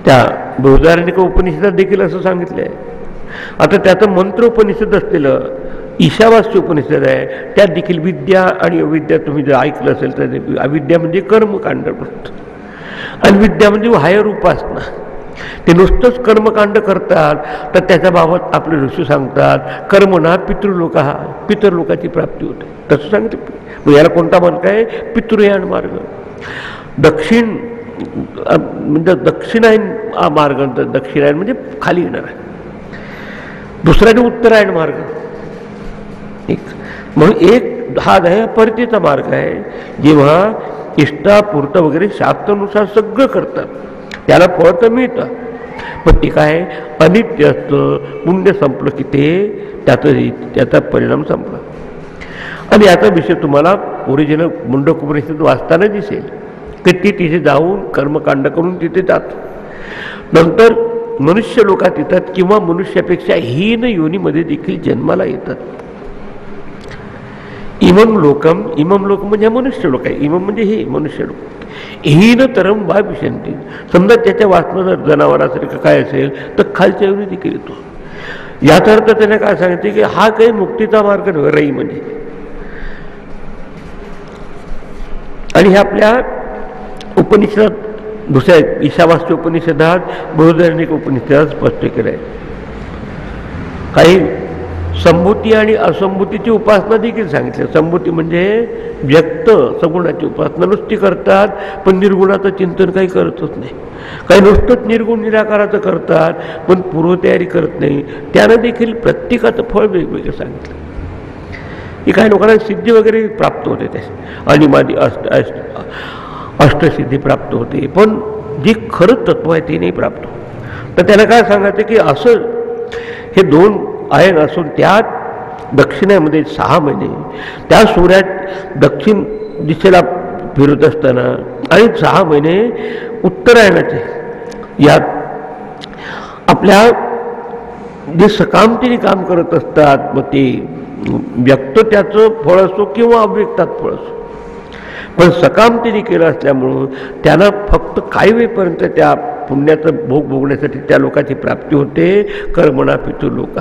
त्या बृहदारण्यक उपनिषदात देखील असं सांगितलं आहे. आता त्याचं मंत्र उपनिषद असलेलं ईशावास्य उपनिषद आहे, त्यात देखील विद्या आणि अविद्या तुम्ही जर ऐकलं असेल तर अविद्या म्हणजे कर्मकांड आणि विद्या म्हणजे हायर उपासना. ते नुसतंच कर्मकांड करतात तर त्याच्या बाबत आपले ऋषी सांगतात कर्मणा पितृलोक, पितृलोकाची प्राप्ती होते. तसं सांगितलं. मग याला कोणता मार्ग आहे? पितृयान मार्ग. दक्षिण म्हणजे दक्षिणायन मार्ग, दक्षिणायन म्हणजे खाली येणार आहे. दुसऱ्याने उत्तरायण मार्ग. म्हणून एक हा आहे परतीचा मार्ग आहे, जेव्हा इष्टापुरतं वगैरे शास्त्रानुसार सगळं करतात त्याला फळ तर मिळतं, पण ते काय अनित्य असतं. पुण्य संपलं की ते त्याचा परिणाम संपला. आणि याचा विषय तुम्हाला ओरिजिनल मुंडकोपनिषद वाचताना दिसेल की ती तिथे जाऊन कर्मकांड करून तिथे जात, नंतर मनुष्य लोकात येतात किंवा मनुष्यापेक्षा हीन योनीमध्ये देखील जन्माला येतात. इमम लोकम, इमम लोक म्हणजे मनुष्य लोक आहे, इमम म्हणजे हे मनुष्य लोक. हीन तरम वा विशंती, समजा त्याच्या वाचनं जर जनावरासारखं काय असेल तर खालच्या योनी देखील येतो. याचा अर्थ त्याने काय सांगितले की हा काही मुक्तीचा मार्ग नव्हे, रई म्हणजे. आणि हे आपल्या उपनिषदात दुसऱ्या ईशावास्य उपनिषदात बृहदारण्यक उपनिषदात स्पष्ट केलं आहे. काही संभूती आणि असंभूतीची उपासना देखील सांगितली. संभूती म्हणजे व्यक्त सगुणाची उपासना नुसती करतात, पण निर्गुणाचं चिंतन काही करतच नाही. काही नुसतंच निर्गुण निराकाराचं करतात पण पूर्वतयारी करत नाही. त्यानं देखील प्रत्येकाचं फळ वेगवेगळं सांगितलं. की काही लोकांना सिद्धी वगैरे प्राप्त होते, ते आणि माझी अष्टसिद्धी प्राप्त होते, पण जे खरं तत्व आहे ते नाही प्राप्त होत. तर त्याला काय सांगायचं की असं हे दोन आयन असून त्यात दक्षिणेमध्ये 6 महिने त्या सूर्यात दक्षिण दिशेला फिरत असताना आणि 6 महिने उत्तरायणाचे, यात आपल्या जे सकामतेने काम करत असतात, मग ते व्यक्त त्याचं फळ असो किंवा अव्यक्तात फळ असो, पण सकामतेने केलं असल्यामुळं त्यांना फक्त काही वेळपर्यंत त्या पुण्याचं भोग भोगण्यासाठी त्या लोकांची प्राप्ती होते. कर्मणा पितृलोक.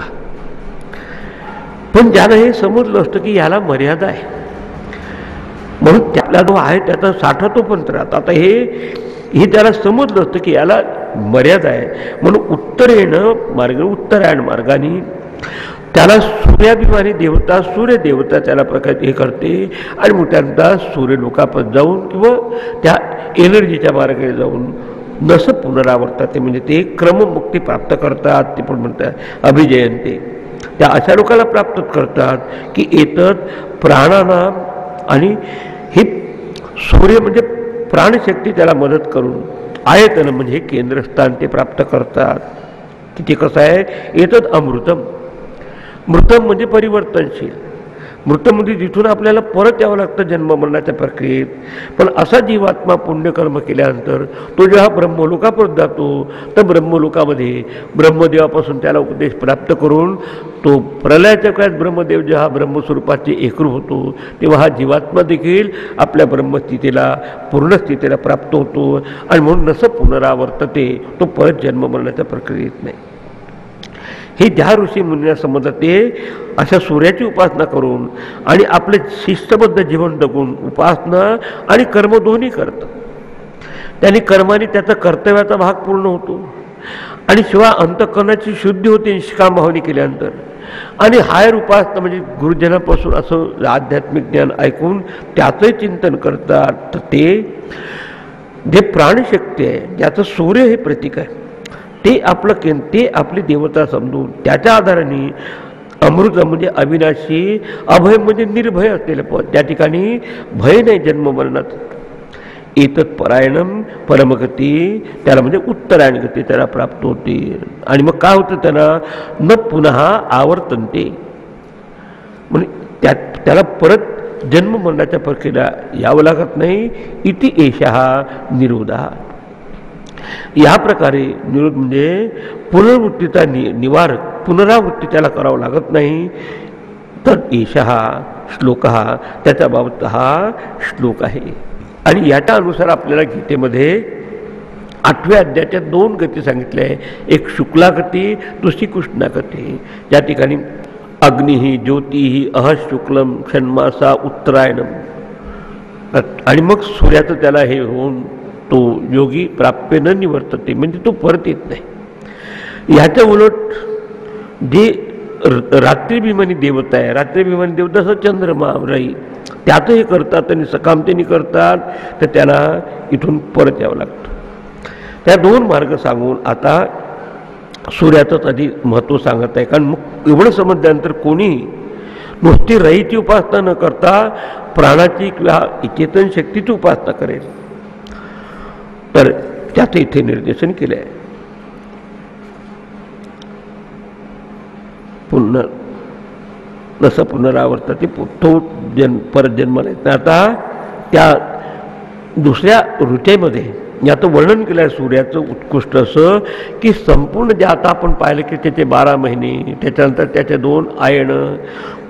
पण ज्याला हे समजलं असतं की याला मर्यादा आहे, म्हणून त्याला जो आहे त्याचा साठा तो पण राहत. आता हे त्याला समजलं असतं की याला मर्यादा आहे, म्हणून उत्तरेनं मार्ग उत्तरायण मार्गाने त्याला सूर्याभिमानी देवता सूर्यदेवता त्याला प्रकार हे करते, आणि मग त्यांचा सूर्यलोकापर्यंत जाऊन किंवा त्या एनर्जीच्या मार्गाने जाऊन नसं पुनरावर्तात, म्हणजे ते क्रममुक्ती प्राप्त करतात. ते पण म्हणतात अभिजयंते. त्या अशा लोकांना प्राप्त करतात की एतत प्राणानाम, आणि ही सूर्य म्हणजे प्राणशक्ती त्याला मदत करून आयतन म्हणजे हे केंद्रस्थान ते प्राप्त करतात. की ते कसं आहे, एतत अमृतम. मृतम म्हणजे परिवर्तनशील. मृतम म्हणजे जिथून आपल्याला परत यावं लागतं जन्ममरणाच्या प्रक्रियेत. पण असा जीवात्मा पुण्यकर्म केल्यानंतर तो जेव्हा ब्रह्मलोकापर्यंत जातो, तर ब्रह्मलोकामध्ये ब्रह्मदेवापासून त्याला उपदेश प्राप्त करून तो प्रलयाच्या काळात ब्रह्मदेव जेव्हा ब्रह्मस्वरूपाचे एकरूप होतो, तेव्हा हा जीवात्मा देखील आपल्या ब्रह्मस्थितीला, पूर्णस्थितीला प्राप्त होतो. आणि म्हणून नसं पुनरावर्तते, तो परत जन्ममरणाच्या प्रक्रियेत नाही. हे ज्या ऋषी मुनींना समजतात ते अशा सूर्याची उपासना करून आणि आपले शिस्तबद्ध जीवन जगून उपासना आणि कर्म दोन्ही करतात. त्यांनी कर्माने त्याचा कर्तव्याचा भाग पूर्ण होतो आणि शिवाय अंतःकरणाची शुद्धी होते निष्काम भावने केल्यानंतर. आणि हायर उपासना म्हणजे गुरुजनापासून असं आध्यात्मिक ज्ञान ऐकून त्याचंही चिंतन करतात. तर ते जे प्राणशक्ती आहे, ज्याचं सूर्य हे प्रतीक आहे, ते आपली देवता समजून त्याच्या आधाराने अमृत म्हणजे अविनाशी, अभय म्हणजे निर्भय असलेलं पद, त्या ठिकाणी भय नाही जन्ममरणात. एतत् परायणम परमगती, त्याला म्हणजे उत्तरायण गती त्याला प्राप्त होते. आणि मग काय होतं, त्यांना न पुन्हा आवर्तनते, म्हणजे त्याला परत जन्ममरणाच्या प्रक्रियेला यावं लागत नाही. इति एषः निरोधा. या प्रकारे निरोध म्हणजे पुनर्वृत्तीचा निवारक, पुनरावृत्ती त्याला करावं लागत नाही. तर एषः श्लोक, त्याच्या बाबत हा श्लोक आहे. आणि याच्या अनुसार आपल्याला गीतेमध्ये 8व्या अध्यायाच्या 2 गती सांगितल्या आहे. एक शुक्ला गती, दुसरी कृष्णा गती. या ठिकाणी अग्निही ज्योतिही अह शुक्लम षण्मासा उत्तरायणम, आणि मग सूर्याचं त्याला हे होऊन तो योगी प्राप्य न निवर्तते, म्हणजे तो परत येत नाही. ह्याच्या उलट जे रात्रीभिमानी देवता आहे, रात्रीभिमानी देवता जसं चंद्रमा राई, त्याचं हे करतात आणि सकामतेने करतात, तर त्याला इथून परत यावं लागतं. त्या 2 मार्ग सांगून आता सूर्याचंच आधी महत्त्व सांगत आहे. कारण मग एवढं समजल्यानंतर कोणी नुसती रईची उपासना न करता प्राणाची किंवा चेतन शक्तीची उपासना करेल, तर त्याचं इथे निर्देशन केलं आहे. नसं पुनरावर्तते, तो परत जन्माला येत नाही. आता त्या दुसऱ्या ऋतेमध्ये याचं वर्णन केलं आहे सूर्याचं उत्कृष्ट असं, की संपूर्ण जे आता आपण पाहिलं की त्याचे 12 महिने, त्याच्यानंतर त्याचे 2 आयन,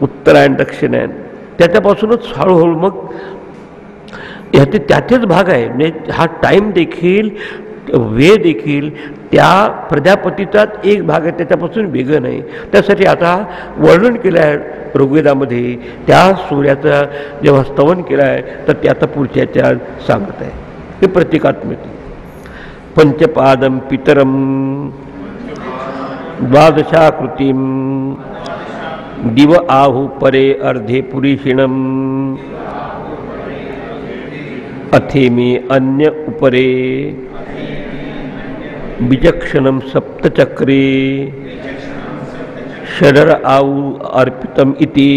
उत्तरायण दक्षिणायन, त्याच्यापासूनच हळूहळू मग ह्याचे त्याचेच भाग आहे. म्हणजे हा टाईम देखील, वेळ देखील त्या प्रजापतीचाच एक भाग आहे, त्याच्यापासून वेगळं नाही. त्यासाठी आता वर्णन केलं आहे ऋग्वेदामध्ये. त्या सूर्याचं जेव्हा स्तवन केलं आहे, तर ते आता पुढच्याच्या सांगत आहे. ते प्रतीकात्मक. पंचपादम पितरम द्वादशाकृतीम दिव आहु परे अर्धे पुरीषिणम अथेमे अन्य उपरे विचक्षणम सप्तचक्रे षडर आऊ अर्पितम इति.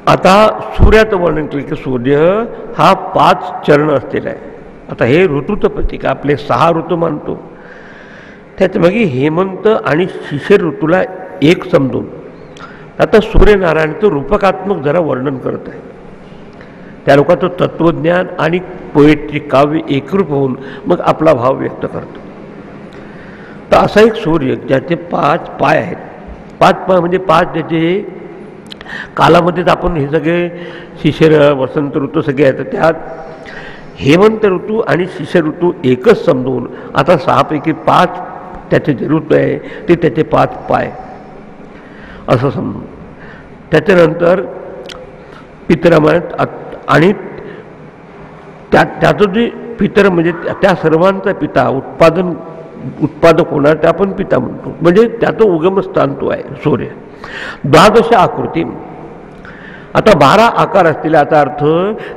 आता सूर्याचं वर्णन केलं की सूर्य हा 5 चरण असलेला आहे. आता हे ऋतूचं प्रतीक, आपले 6 ऋतू मानतो, त्याच्यामागे हेमंत आणि शिशिर ऋतूला एक समजून आता सूर्यनारायणाचं रूपकात्मक जरा वर्णन करत आहे. त्या लोकांचं तत्त्वज्ञान आणि पोएट्री काव्य एकरूप होऊन मग आपला भाव व्यक्त करतो. तर असा एक सूर्य ज्याचे 5 पाय आहेत. 5 पाय म्हणजे 5 ज्याचे कालामध्येच आपण हे सगळे शिशिर वसंत ऋतू सगळे आहेत, त्यात हेमंत ऋतू आणि शिशिर ऋतू एकच समजून आता 6 पैकी 5 त्याचे जे ऋतू आहे ते त्याचे 5 पाय असं समजून. त्याच्यानंतर पितरामायण आणि त्याचं जे पितर म्हणजे त्या सर्वांचा पिता, उत्पादक होणार त्या आपण पिता म्हणतो, म्हणजे त्याचं उगमस्थान तो आहे सूर्य. 12 आकृती, आता 12 आकार असलेले, आता अर्थ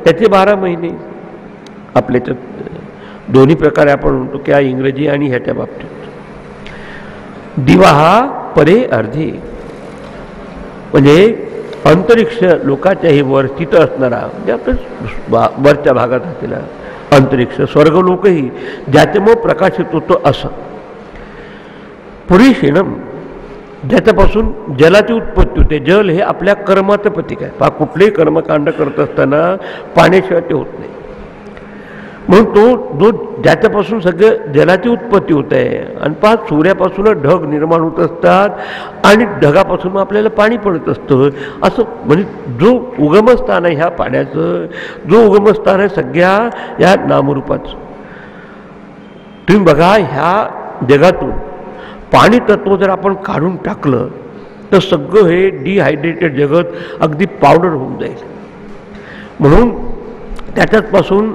त्याचे 12 महिने. आपल्याच्यात दोन्ही प्रकारे आपण म्हणतो की इंग्रजी आणि ह्याच्या बाबतीत दिवा हा परे अर्धे, म्हणजे अंतरिक्ष लोकाच्याही वर तिथं असणारा, म्हणजे आपल्या वरच्या भागात असलेला अंतरिक्ष स्वर्गलोकही ज्याच्यामुळे प्रकाशित होतो असं. पुरीशीणम, ज्याच्यापासून जलाची उत्पत्ती होते. जल हे आपल्या कर्माचं प्रतीक आहे. कुठलेही कर्मकांड करत असताना पाण्याशिवाय ते होत नाही. म्हणून तो जो ज्याच्यापासून सगळं जलाची उत्पत्ती होत आहे, आणि सूर्यापासूनच ढग निर्माण होत असतात आणि ढगापासून आपल्याला पाणी पडत असतं. असं म्हणजे जो उगमस्थान आहे ह्या पाण्याचं, जो उगमस्थान आहे सगळ्या या नामरूपाचं. तुम्ही बघा, ह्या जगातून पाणी तत्व जर आपण काढून टाकलं तर सगळं हे डिहायड्रेटेड जगत अगदी पावडर होऊन जाईल. म्हणून त्याच्यापासून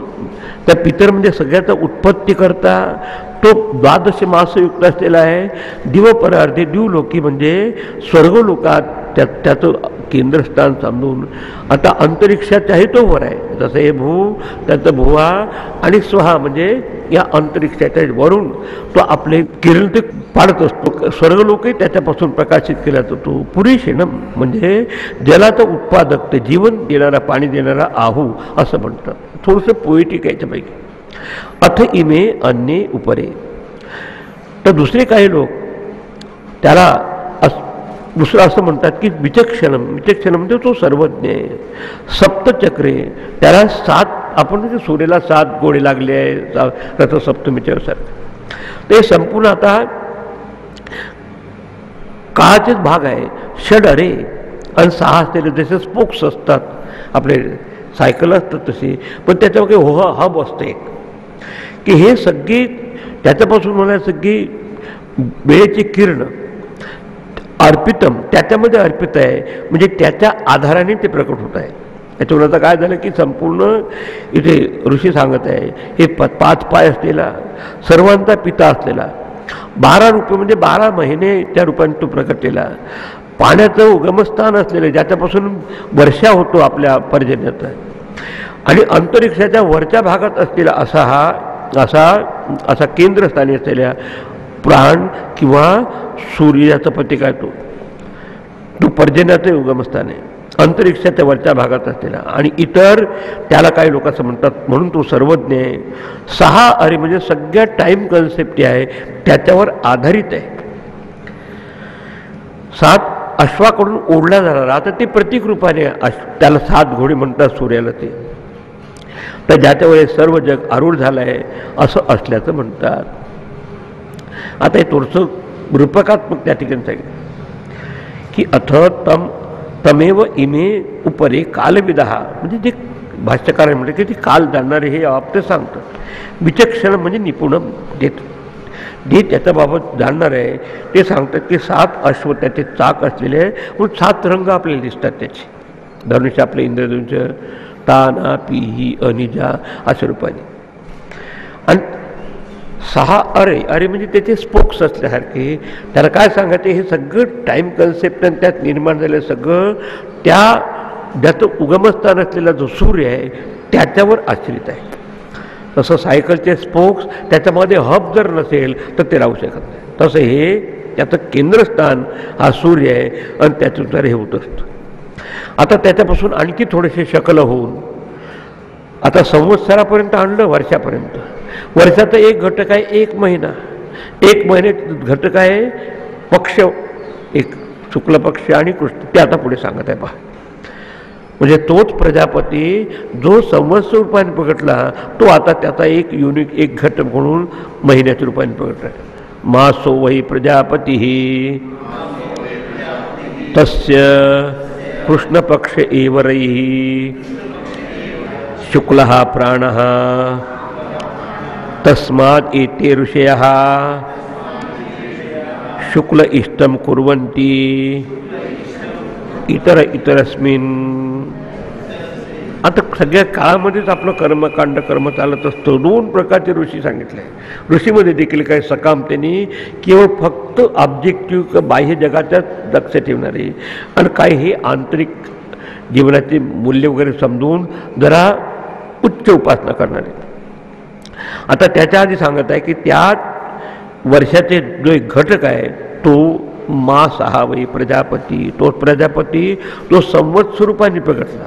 त्या पितर म्हणजे सगळ्याचा उत्पत्ती करता तो 12 मासयुक्त असलेला आहे. दिव परार्धे, दिवलोकी म्हणजे स्वर्गलोकात त्याचं केंद्रस्थान समजून आता अंतरिक्षाच्याही तो वर आहे. जसं हे भू, त्याचं भुवा आणि स्वहा म्हणजे या अंतरिक्षाच्या वरून तो आपले किरण ते पाडत असतो. स्वर्गलोकही त्याच्यापासून प्रकाशित केला जातो. पुरीशेणम म्हणजे जलाचं उत्पादक, ते जीवन देणारा, पाणी देणारा आहू असं म्हणतात. थोडंसं पोएटिक आहे याच्यापैकी. अथ इमे अन्ये उपरे, तर दुसरे काही लोक त्याला दुसरं असं म्हणतात की विचक्षणम. विचक्षणम म्हणजे तो सर्वज्ञ आहे. सप्तचक्रे, त्याला 7, आपण सूर्याला 7 गोळे लागले आहे रथसप्तमीच्या सारखं. ते संपूर्ण आता काळाचेच भाग आहे. षड अरे आणि 6 असलेले जसे स्पोक्स असतात, आपले सायकल असतात तसे, पण त्याच्यामध्ये हब असतं एक, की हे सगळी त्याच्यापासून मला सगळी वेळेची किरण अर्पितम त्याच्यामध्ये अर्पित आहे, म्हणजे त्याच्या आधाराने ते प्रकट होत आहे. याच्यावर आता काय झालं की संपूर्ण इथे ऋषी सांगत आहे, हे 5 पाय असलेला, सर्वांचा पिता असलेला, 12 रूप म्हणजे 12 महिने त्या रूपाने तो प्रकट केला. पाण्याचं उगमस्थान असलेलं, ज्याच्यापासून वर्षा होतो आपल्या पर्जन्याचा, आणि अंतरिक्षाच्या वरच्या भागात असलेला असा केंद्रस्थानी असलेल्या प्राण किंवा सूर्याचं प्रतीक आहे तो पर्जन्याचं उगमस्थान आहे. अंतरिक्षाच्या वरच्या भागात असलेला, आणि इतर त्याला काही लोक असं म्हणतात, म्हणून तो सर्वज्ञ आहे. 6 अरे म्हणजे सगळ्या टाईम कन्सेप्ट आहे त्याच्यावर आधारित आहे. 7 अश्वाकडून ओढला जाणारा, आता ते प्रतीक रूपाने त्याला 7 घोडे म्हणतात सूर्याला, ते तर ज्याच्यावर सर्व जग आरूढ झालं आहे असं असल्याचं म्हणतात. आता हे थोडंसं रूपकात्मक त्या ठिकाणी सांगितलं की अथ तमेव इमे उपरे कालविदहा, म्हणजे जे भाष्यकार म्हणते की ते काल जाणणारे हे आपते सांगतात. विचक्षण म्हणजे निपुणम, जे त्याच्याबाबत जाणणार आहे ते सांगतात की 7 अश्व त्याचे चाक असलेले आहे, म्हणून 7 रंग आपल्याला दिसतात त्याचे. धनुष्य आपले इंद्रधनुष्य, ताना, पिही, अनिजा अशा रूपाने. आणि 6 अरे म्हणजे त्याचे स्पोक्स असल्यासारखे. त्याला काय सांगायचे, हे सगळं टाईम कन्सेप्ट आणि त्यात निर्माण झालेलं सगळं त्या ज्याचं उगमस्थान असलेला जो सूर्य आहे त्याच्यावर आश्रित आहे. तसं सायकलचे स्पोक्स त्याच्यामध्ये हब जर नसेल तर ते राहू शकत नाही, तसं हे त्याचं केंद्रस्थान हा सूर्य आहे आणि त्याच्यानुसार हे होत असतं. आता त्याच्यापासून आणखी थोडेसे शकल होऊन आता संवत्सरापर्यंत आणलं, वर्षापर्यंत. वर्षाचा एक घटक आहे 1 महिना, 1 महिन्यात घटक आहे पक्ष, एक शुक्ल पक्ष आणि कृष्ण, ते आता पुढे सांगत आहे पहा. म्हणजे तोच प्रजापती जो संवत्सर रूपाने प्रगटला, तो आता त्याचा एक युनिक एक घटक म्हणून महिन्याच्या रूपाने प्रगटला. मासो वै प्रजापती तस्य कृष्णपक्ष एवरैः शुक्लः प्राणः तस्मात् एते ऋषयः शुक्ल इष्टं कुर्वन्ति इतरस्मिन्. आता सगळ्या काळामध्येच आपलं कर्म चालत असतं. 2 प्रकारचे ऋषी सांगितले. ऋषीमध्ये देखील काही सकामतेने केवळ फक्त ऑब्जेक्टिव्ह बाह्य जगाच्याच लक्ष ठेवणारे, आणि काही हे आंतरिक जीवनाचे मूल्य वगैरे समजून जरा उच्च उपासना करणारे. आता त्याच्या आधी सांगत आहे की त्या वर्षाचे जो एक घटक आहे तो मास हा वै प्रजापती, तो प्रजापती तो संवत्सर रूपाने प्रकटला.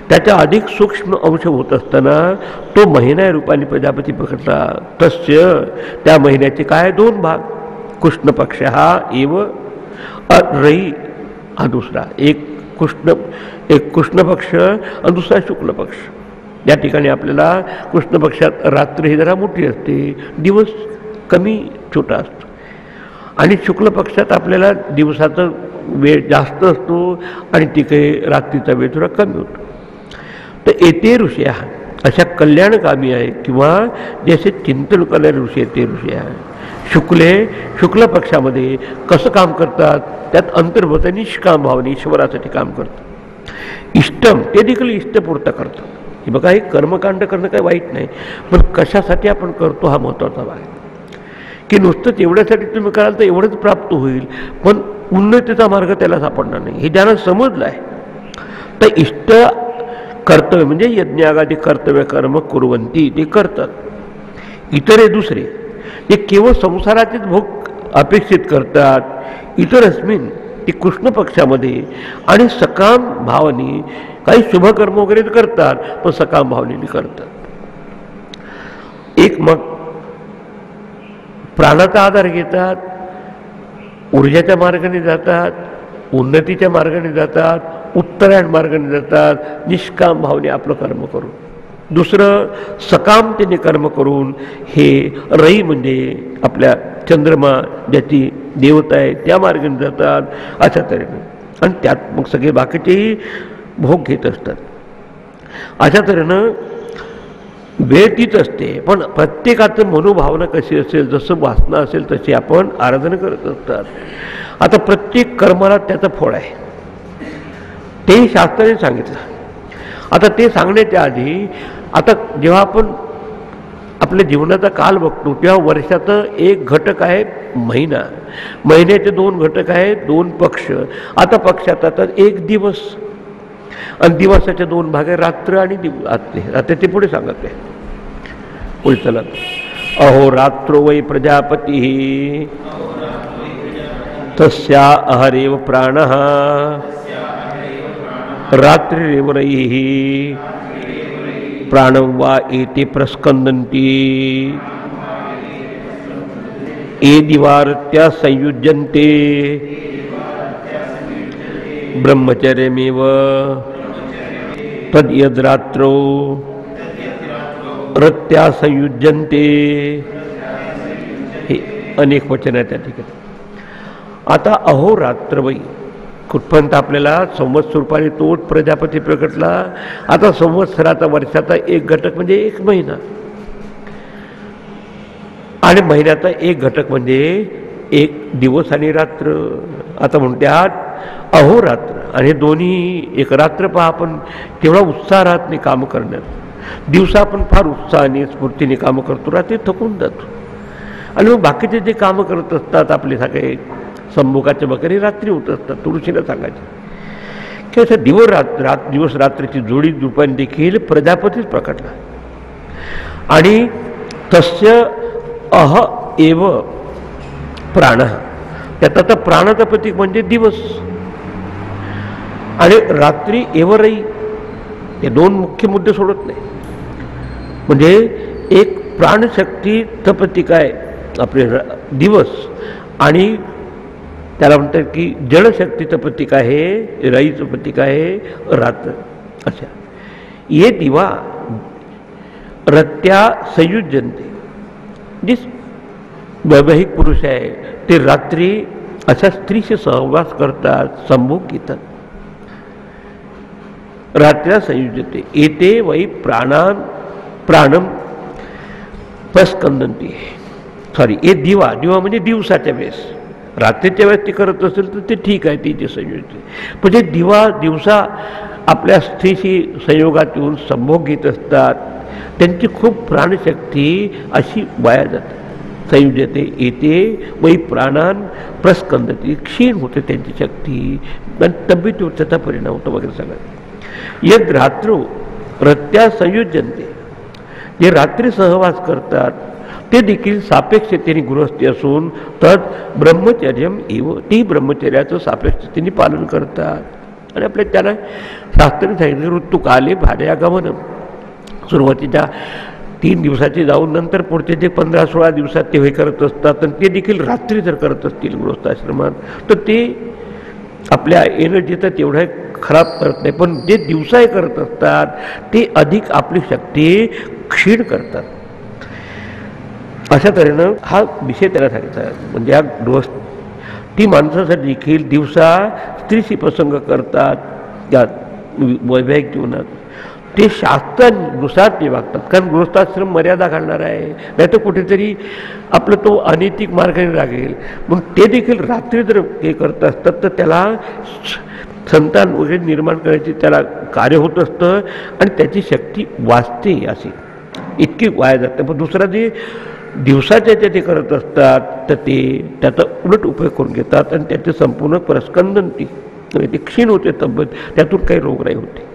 त्याच्या अधिक सूक्ष्म अंश होत असताना तो महिना रूपाने प्रजापती प्रकटला. तस्य त्या महिन्याचे काय दोन भाग, कृष्ण पक्ष हा एव रई हा दुसरा, एक कृष्ण पक्ष आणि दुसरा शुक्ल पक्ष. या ठिकाणी आपल्याला कृष्ण पक्षात रात्र ही जरा मोठी असते, दिवस कमी छोटा असतो, आणि शुक्ल पक्षात आपल्याला दिवसाचा वेळ जास्त असतो आणि तिकडे रात्रीचा वेळ थोडा कमी होतो. तर येते ऋषी अशा कल्याणकामी आहे किंवा जसे चिंतन करणारे ऋषी आहेत ते ऋषी आहे. शुक्ल पक्षामध्ये कसं काम करतात, त्यात अंतर्भूत निष्काम भावने ईश्वरासाठी काम करतात. इष्टम ते देखील इष्टपूर्त करतात. हे बघा, हे कर्मकांड करणं काही वाईट नाही, पण कशासाठी आपण करतो हा महत्त्वाचा भाग आहे. की नुसतं तेवढ्यासाठी तुम्ही कराल तर एवढंच प्राप्त होईल, पण उन्नतीचा मार्ग त्याला सापडणार नाही, हे ज्यांना समजलं आहे. तर इष्ट कर्तव्य म्हणजे यज्ञागादी कर्तव्य कर्म कुर्वंती ते करतात. इतर हे दुसरे ते केवळ संसाराचेच भोग अपेक्षित करतात. इतर अस्मिन ते कृष्ण पक्षामध्ये आणि सकाम भावने काही शुभकर्म वगैरे करतात, पण सकाम भावनेने करतात. एक मग प्राणाचा आधार घेतात, ऊर्जाच्या मार्गाने जातात, उन्नतीच्या मार्गाने जातात, उत्तरायण मार्गाने जातात, निष्काम भावने आपलं कर्म करून. दुसरं सकामतेने कर्म करून, हे रई म्हणजे आपल्या चंद्रमा ज्याची देवता आहे त्या मार्गाने जातात. अशा तऱ्हेने, आणि त्यात मग सगळे बाकीचेही भोग घेत असतात. अशा तऱ्हेनं वेळ तीच असते, पण प्रत्येकाचं मनोभावना कशी असेल, जसं वासना असेल तशी आपण आराधना करत असतात. आता प्रत्येक कर्माला त्याचं फळ आहे, तेही शास्त्राने सांगितलं. आता ते सांगण्याच्या आधी, आता जेव्हा आपण आपल्या जीवनाचा काल बघतो तेव्हा वर्षाचं एक घटक आहे महिना, महिन्याचे दोन घटक आहेत दोन पक्ष. आता पक्षात आता एक दिवस, आणि दिवसाचे दोन भाग आहे रात्र आणि आता ते पुढे सांगत आहे. पुढे चला, अहो रात्रो वै प्रजापती तस्या अहरेव प्राणः रात्रिरेव रयिः प्राणं वा एते प्रस्कंदन्ति ये दिवारत्या संयुज्यन्ते ब्रह्मचर्यमेव तद यद्रात्रौ रत्या संयुज्यन्ते. हे अनेक वचन आहे त्या ठिकाणी. आता अहोरात्रवै कुठपर्यंत आपल्याला संवत्सर रूपाने तोच प्रजापती प्रकटला. आता संवत्सराचा वर्षाचा एक घटक म्हणजे एक महिना, आणि महिन्याचा एक घटक म्हणजे एक दिवस आणि रात्र. आता म्हणतात अहोरात्र, आणि दोन्ही एक रात्र पहा आपण तेवढा उत्साह राहत नाही कामं करण्यात. दिवसा आपण फार उत्साहाने स्फूर्तीने कामं करतो, रात्री थकून जातो, आणि मग बाकीचे जे कामं करत असतात आपले सगळे संभोगाचे वगैरे रात्री होत असतात. तुळशीला सांगायचे की असं दिवस रात्रीची जोडी रूपाने देखील प्रजापतीच प्रकटला. आणि तस्य अह एव प्राण, त्यात आता प्राणाचं प्रतीक म्हणजे दिवस, आणि रात्री एवरही. हे दोन मुख्य मुद्दे सोडत नाही. म्हणजे एक प्राणशक्तीचं प्रतीक आहे आपले दिवस, आणि त्याला म्हणतात की जलशक्तीचं प्रतीक आहे, रईचं प्रतीक आहे रात्र. अच्छा, ये दिवा रत्या संयुज्यन्ते, जे वैवाहिक पुरुष आहे ते रात्री अशा स्त्रीशी सहवास करतात, संभोग घेतात. रात्र्या संयुज्यते एते वै प्राणम प्रस्कंदन्ति. सॉरी, हे दिवा म्हणजे दिवसाच्या वेळेस, रात्रीच्या वेळेस ते करत असेल तर ते ठीक आहे, ती जे संयुक्त. पण जे दिवसा आपल्या स्त्रीशी संयोगात येऊन संभोग घेत असतात त्यांची खूप प्राणशक्ती अशी वाया जाते. संयुज्यते येते वै प्राणान प्रस्कंदती, क्षीण होते त्यांची शक्ती, आणि तब्येतीवर त्याचा परिणाम होतो वगैरे सगळं. यद रात्र रत्या संयुज्यन्ते, जे रात्री सहवास करतात ते देखील सापेक्षतेने गृहस्थी असून तद ब्रह्मचर्यम एव, ती ब्रह्मचर्याचं सापेक्षतेने पालन करतात. आणि आपल्या त्याला शास्त्राने सांगितलं ऋतुकाले भार्यागमनम, सुरुवातीच्या 3 दिवसाचे जाऊन नंतर पुढचे जे 15-16 दिवसात ते हे करत असतात आणि ते देखील रात्री जर करत असतील गृहस्थाश्रमात तर ते आपल्या एनर्जीचा तेवढा खराब करत नाही, पण जे दिवसाही करत असतात ते अधिक आपली शक्ती क्षीण करतात. अशा तऱ्हेनं हा विषय त्याला सांगितला. म्हणजे हा गृहस्थ ती माणसासाठी देखील दिवसा स्त्रीशी प्रसंग करतात त्या वैवाहिक जीवनात, ते शास्त्रानुसार ते वागतात. कारण गृहस्थाश्रम मर्यादा घालणार आहे, नाही तर कुठेतरी आपलं तो अनैतिक मार्गाने लागेल. मग ते देखील रात्री जर हे करत असतात तर त्याला संतान वगैरे निर्माण करायची त्याला कार्य होत असतं आणि त्याची शक्ती वाचते, अशी इतकी वाया जाते. पण दुसरा जे दिवसाच्या ते करत असतात तर ते त्याचा उलट उपयोग करून घेतात आणि त्याचे संपूर्ण प्रस्कंदन ते क्षीण होते, तब्येत त्यातून काही रोगराई होते.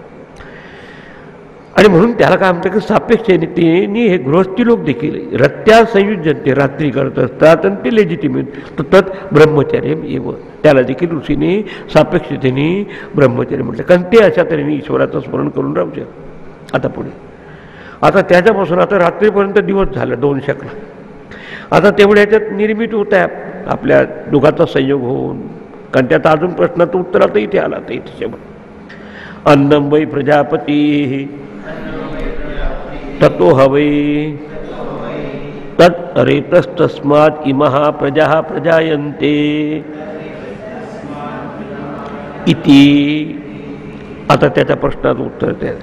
आणि म्हणून त्याला काय म्हणतात की सापेक्षतेने हे गृहस्थी लोक देखील रत्या संयुजन ते रात्री करत असतात आणि ते लेजिटिमेट तर तत् ब्रह्मचर्य एव, त्याला देखील ऋषीने सापेक्षतेने ब्रह्मचर्य म्हटलं. कारण ते अशा तऱ्हेने ईश्वराचं स्मरण करून राहू शकत. आता पुढे आता त्याच्यापासून आता रात्रीपर्यंत दिवस झाला 2 शकला. आता तेवढ्या ह्याच्यात निर्मित होत आहे आपल्या दोघांचा संयोग होऊन. कारण त्यात अजून प्रश्नाचं उत्तर आता इथे आला तर इथे शेवट अन्नम वै प्रजापती ततो हवै तत् रेतस्तस्मात् इमः प्रजा प्रजायन्ते इति. आता त्याच्या प्रश्नाचं उत्तर ते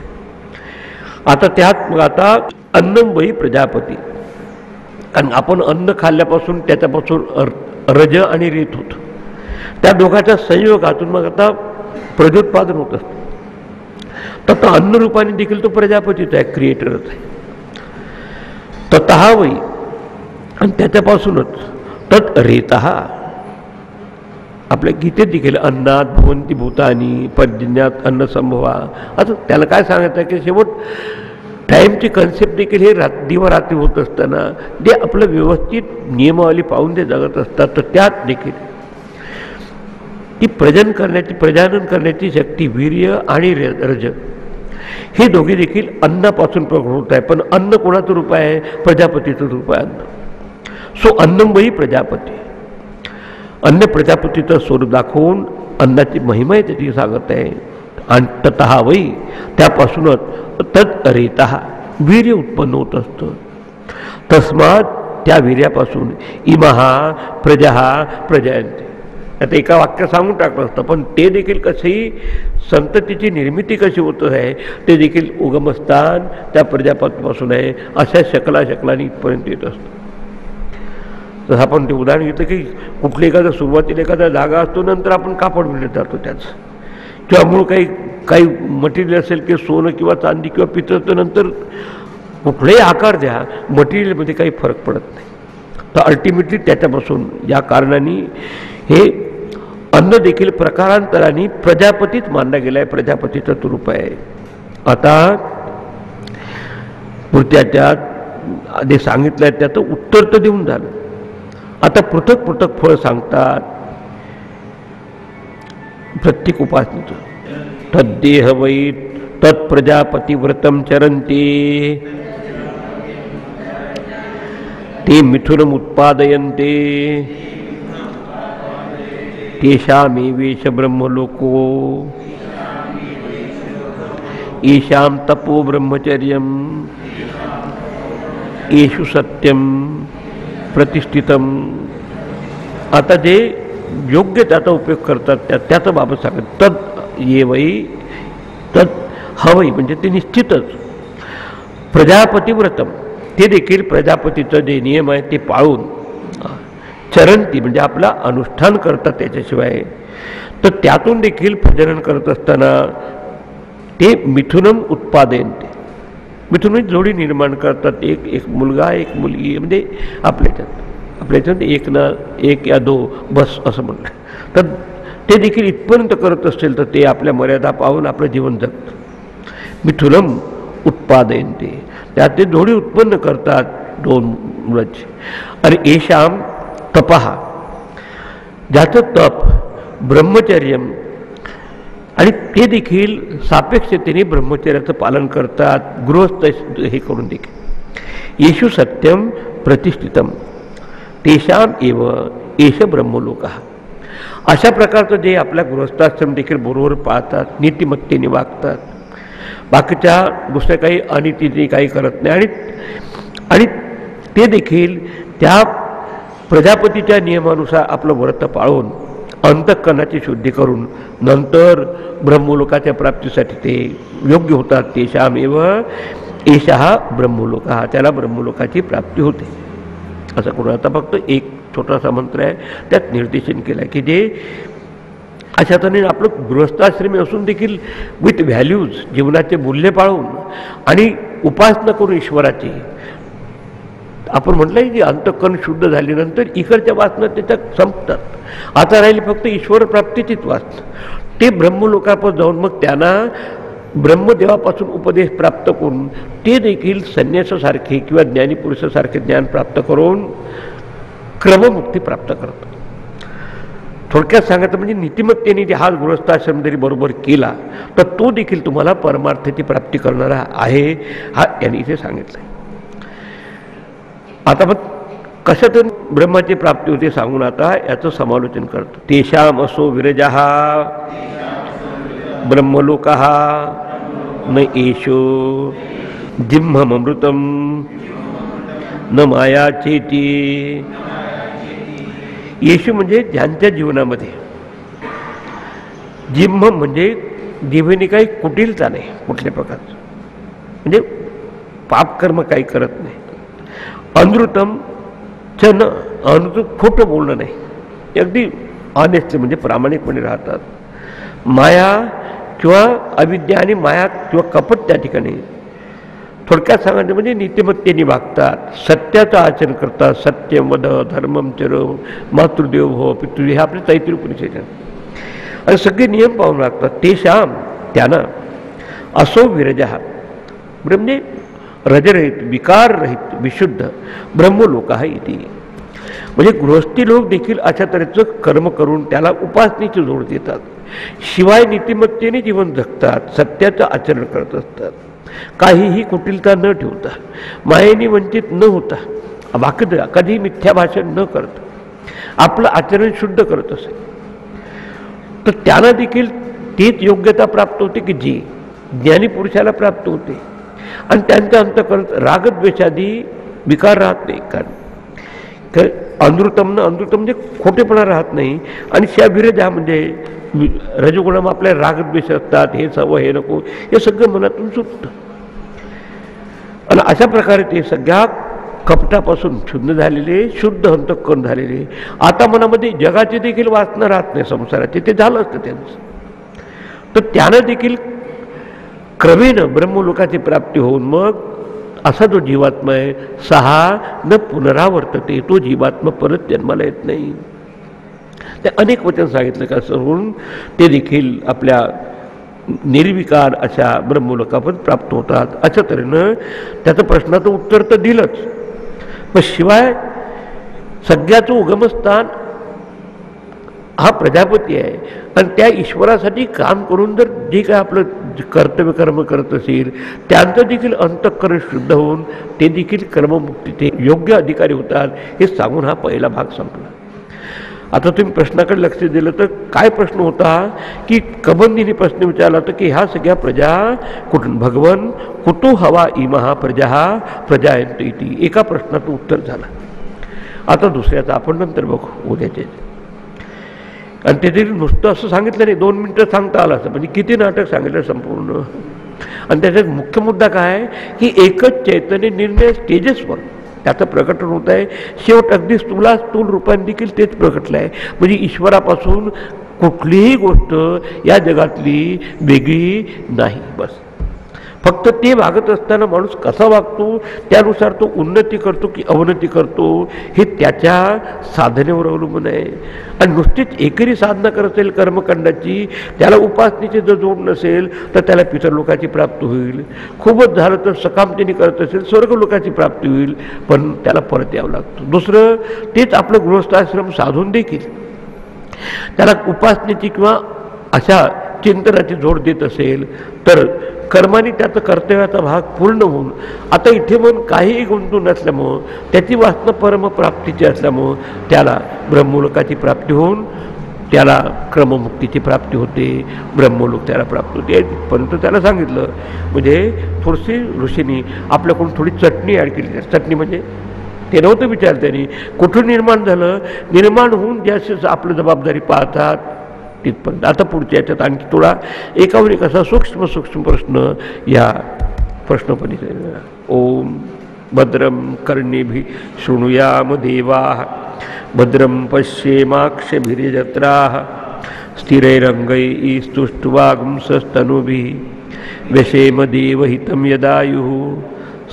आता त्यात मग आता अन्नम वै प्रजापती, कारण आपण अन्न खाल्ल्यापासून त्याच्यापासून रज आणि रेत होतं, त्या दोघांच्या संयोगातून मग आता प्रजोत्पादन होत असतं. तर अन्न रूपाने देखील तो प्रजापतीच आहे, क्रिएटरच आहे. ततः वै, आणि त्याच्यापासूनच तत् रेतः, आपल्या गीतेत देखील अन्नात भवन्ति भूतानी पर्जन्यात अन्न संभवा. आता त्याला काय सांगायचं आहे की शेवट टाईमची कन्सेप्ट देखील हे दिवा रात्री होत असताना जे आपलं व्यवस्थित नियमावली पाहून ते जगत असतात तर त्यात देखील ती प्रजनन करण्याची शक्ती वीर्य आणि रज हे दोघे देखील अन्नापासून प्रकट होत आहे. पण अन्न कोणाचं रूप आहे? प्रजापतीचं रूप आहे अन्न. सो अन्नम वै प्रजापती, अन्न प्रजापतीचं स्वरूप दाखवून अन्नाची महिमा त्याची सांगत आहे. आणि ततः वै, त्यापासूनच तत् रेतः, वीर्य उत्पन्न होत असतं. तस्मात, त्या वीर्यापासून इमहा प्रजा प्रजायन्ते. आता एका वाक्य सांगून टाकलं असतं, पण ते देखील कशी संततीची निर्मिती कशी होत आहे ते देखील उगमस्थान त्या प्रजापतीपासून आहे. अशा शकलांनी इथपर्यंत येत असतं. जसं आपण ते उदाहरण घेतलं की कुठली एखादा सुरुवातीला एखादा जागा असतो, नंतर आपण कापड मिळत जातो त्याचं, किंवा मूळ काही मटेरियल असेल की सोनं किंवा चांदी किंवा पितळचं, नंतर कुठलाही आकार द्या मटेरियलमध्ये काही फरक पडत नाही. तर अल्टिमेटली त्याच्यापासून या कारणाने हे अन्न देखील प्रकारांतराने प्रजापतीच मानला गेला आहे, प्रजापतीचं रूप आहे. आता त्यात जे सांगितलं आहे त्याचं उत्तर तर देऊन झालं. आता पृथक पृथक फळ सांगतात प्रत्येक उपासनेचं. तद्देह वै तत्प्रजापतिव्रतं चरन्ति ते मिथुनम् उत्पादयन्ते तेषामेवेश ब्रह्मलोको येषां तपो ब्रह्मचर्यम् येषु सत्यम प्रतिष्ठितम. आता जे योग्य त्याचा उपयोग करतात त्याचं बाबत सांगत. तद ये वै तद हवई, म्हणजे ते निश्चितच प्रजापतिव्रतम, ते देखील प्रजापतीचं जे नियम आहे ते पाळून चरंती, म्हणजे आपला अनुष्ठान करतात. त्याच्याशिवाय तर त्यातून देखील प्रजनन करत असताना ते मिथुनम उत्पादयन्ते, मिथुन जोडी निर्माण करतात. एक मुलगा एक मुलगी, म्हणजे आपल्याच्यात एक या 2 बस असं म्हणलं. तर ते देखील इथपर्यंत करत असतील तर ते आपल्या मर्यादा पाहून आपलं जीवन जगतं. मिथुनम उत्पादयन्ते, त्यात ते जोडी उत्पन्न करतात. 2 मुलाची. आणि येशाम तपहा, ज्याचं तप ब्रह्मचर्य आणि ते देखील सापेक्षतेने ब्रह्मचर्याचं पालन करतात, गृहस्थ हे करून देखील. येशू सत्यम प्रतिष्ठितम तेषाम एव एष ब्रह्मलोकः. अशा प्रकारचं जे आपल्या गृहस्थाश्रम देखील बरोबर पाळतात, नीतिमत्तेने वागतात, बाकीच्या दुसऱ्या काही अनितीने काही करत नाही, आणि ते देखील त्या प्रजापतीच्या नियमानुसार आपलं व्रत पाळून अंतःकरणाची शुद्धी करून नंतर ब्रह्मलोकाच्या प्राप्तीसाठी ते योग्य होतात. तेषामेव एषः ब्रह्मलोकः, त्याला ब्रह्मलोकाची प्राप्ती होते. असं करून आता फक्त एक छोटासा मंत्र आहे, त्यात निर्देशन केलं आहे की जे अशा तऱ्हेने आपलं गृहस्थाश्रमी असून देखील विथ व्हॅल्यूज, जीवनाचे मूल्य पाळून आणि उपासना करून ईश्वराची, आपण म्हटलं आहे की अंतःकरण शुद्ध झाल्यानंतर इकडच्या वासना त्याच्यात संपतात. आता राहिली फक्त ईश्वर प्राप्तीचीच वासना. ते ब्रह्मलोकावर जाऊन मग त्यांना ब्रह्मदेवापासून उपदेश प्राप्त करून ते देखील संन्यासासारखे किंवा ज्ञानीपुरुषासारखे ज्ञान प्राप्त करून क्रममुक्ती प्राप्त करतात. थोडक्यात सांगायचं म्हणजे नीतिमत्तेने जे हा गृहस्थाश्रम जरी बरोबर केला तर तो देखील तुम्हाला परमार्थाची प्राप्ती करणारा आहे, हा यांनी इथे सांगितलं आहे. आता मग कशातून ब्रह्माची प्राप्ती होते सांगून आता याचं समालोचन करतो. तेषाम असो विरजः ब्रह्मलोकः न एषो जिह्ममृतं न माया चेती. येशू म्हणजे ज्यांच्या जीवनामध्ये जिह्म म्हणजे जिभेने काही कुटिलता नाही कुठल्या प्रकारचं, म्हणजे पापकर्म काही करत नाही. अनृतम च न, अनृत खोटं बोलणं नाही, अगदी ऑनेस्टली म्हणजे प्रामाणिकपणे राहतात. माया किंवा अविद्या आणि माया किंवा कपट त्या ठिकाणी, थोडक्यात सांगायचं म्हणजे नीतिमत्तेने वागतात, सत्याचं आचरण करतात. सत्यम वद धर्मम चर मातृदेव भव पितृ, हे आपले तैत्तिरीय उपनिषद आणि सगळे नियम पाहून वागतात. तेषाम त्यांना असो विरजः, म्हणजे रजरहित विकाररहित विशुद्ध ब्रह्मलोकः इति. म्हणजे गृहस्थी लोक देखील अशा तऱ्हेचं कर्म करून त्याला उपासनेची जोड देतात, शिवाय नीतिमत्तेने जीवन जगतात, सत्याचं आचरण करत असतात, काहीही कुटिलता न ठेवता, मायेने वंचित न होता, वाकड कधी मिथ्या भाषण न करता आपलं आचरण शुद्ध करत असेल तर त्यांना देखील तीच योग्यता प्राप्त होते की जी ज्ञानी पुरुषाला प्राप्त होते. आणि त्यांच्या अंतःकरणात रागद्वेषादी विकार राहत नाही. कारण अनृतम म्हणजे खोटेपणा राहत नाही. आणि विरजः म्हणजे रजगुणाम आपल्या रागद्वेष असतात, हे सवय हे नको, हे सगळं मनातून सुटतं. आणि अशा प्रकारे ते सगळ्या कपटापासून शुद्ध झालेले, शुद्ध अंतःकरण झालेले. आता मनामध्ये जगाची देखील वासना राहत नाही, संसाराची, ते झालं असतं त्यांचं. तर त्यानं देखील क्रमेनं ब्रह्मलोकाची प्राप्ती होऊन मग असा जो जीवात्मा आहे सहा न पुनरावर्तते, तो जीवात्मा परत जन्माला येत नाही. ते अनेक वचन सांगितलं का म्हणून ते देखील आपल्या निर्विकार अशा ब्रह्मलोकावर प्राप्त होतात. अशा तऱ्हेनं त्याचं प्रश्नाचं उत्तर तर दिलंच, पण शिवाय सगळ्याचं उगमस्थान हा प्रजापती आहे. आणि त्या ईश्वरासाठी काम करून जर जे काय आपलं कर्तव्य कर्म करत असेल त्यांचं देखील अंतःकरण शुद्ध होऊन ते देखील कर्ममुक्तीचे योग्य अधिकारी होतात, हे सांगून हा पहिला भाग संपला. आता तुम्ही प्रश्नाकडे लक्ष दिलं तर काय प्रश्न होता की कबंदीने प्रश्न विचारला होता की ह्या सगळ्या प्रजा कुठून, भगवन कुतो हवा इमहा प्रजा प्रजायंत इति. एका प्रश्नाचं उत्तर झालं. आता दुसऱ्याचं आपण नंतर बघू उद्याचे. आणि ते तरी नुसतं असं सांगितलं नाही, 2 मिनटं सांगता आलं असं, म्हणजे किती नाटक सांगितलं संपूर्ण. आणि त्याच्यात मुख्य मुद्दा काय आहे की एकच चैतन्य निर्णय स्टेजेसवर त्याचं प्रकटन होत आहे. शेवट अगदी स्थूल रूपाने देखील तेच प्रकटलं आहे. म्हणजे ईश्वरापासून कुठलीही गोष्ट या जगातली वेगळी नाही. बस फक्त ते वागत असताना माणूस कसा वागतो त्यानुसार तो उन्नती करतो की अवनती करतो हे त्याच्या साधनेवर अवलंबून आहे. आणि नुसतीच एकेरी साधना करत असेल कर्मकांडाची, त्याला उपासनेचे जर जोड नसेल तर त्याला पितरलोकाची प्राप्ती होईल. खूपच झालं तर सकामतेने करत असेल स्वर्गलोकाची प्राप्ती होईल, पण त्याला परत यावं लागतं. दुसरं तेच आपलं गृहस्थाश्रम साधून देखील त्याला उपासनेची किंवा अशा चिंतनाची जोड देत असेल तर कर्माने त्याचा कर्तव्याचा भाग पूर्ण होऊन आता इथे मन काहीही गुंतून नसल्यामुळं त्याची वासना परमप्राप्तीची असल्यामुळं त्याला ब्रह्मलोकाची प्राप्ती होऊन त्याला क्रममुक्तीची प्राप्ती होते, ब्रह्मलोक त्याला प्राप्त होते. परंतु त्याला सांगितलं म्हणजे थोडीशी ऋषींनी आपल्याकडून थोडी चटणी ॲड केली. चटणी म्हणजे ते नव्हतं विचार त्यांनी कुठून निर्माण झालं, निर्माण होऊन ज्याची आपलं जबाबदारी पाहतात तिथपर्यंत. आता पुढच्या याच्यात आणखी थोडा एकावर एक असा सूक्ष्म प्रश्न या प्रश्नपणी. ओम भद्रं कर्णेभिः शृणुयाम देवाः भद्रं पश्येमाक्षभिर्यजत्राः स्थिरैरङ्गैस्तुष्ट्वागुंसस्तनूभिः व्यशेम देवहितं यदायुः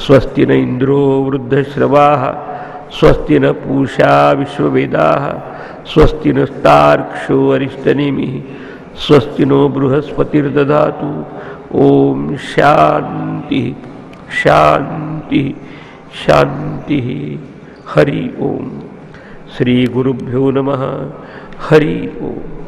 स्वस्ति न इन्द्रो वृद्धश्रवाः स्वस्ति न पूषा विश्ववेदाः स्वस्ति नस्तार्क्ष्यो अरिष्टनेमिः स्वस्ति नो बृहस्पतिर्दधातु. ओम शांति शांति शांति. हरि ओम. श्री गुरुभ्यो नमः. हरि ओम.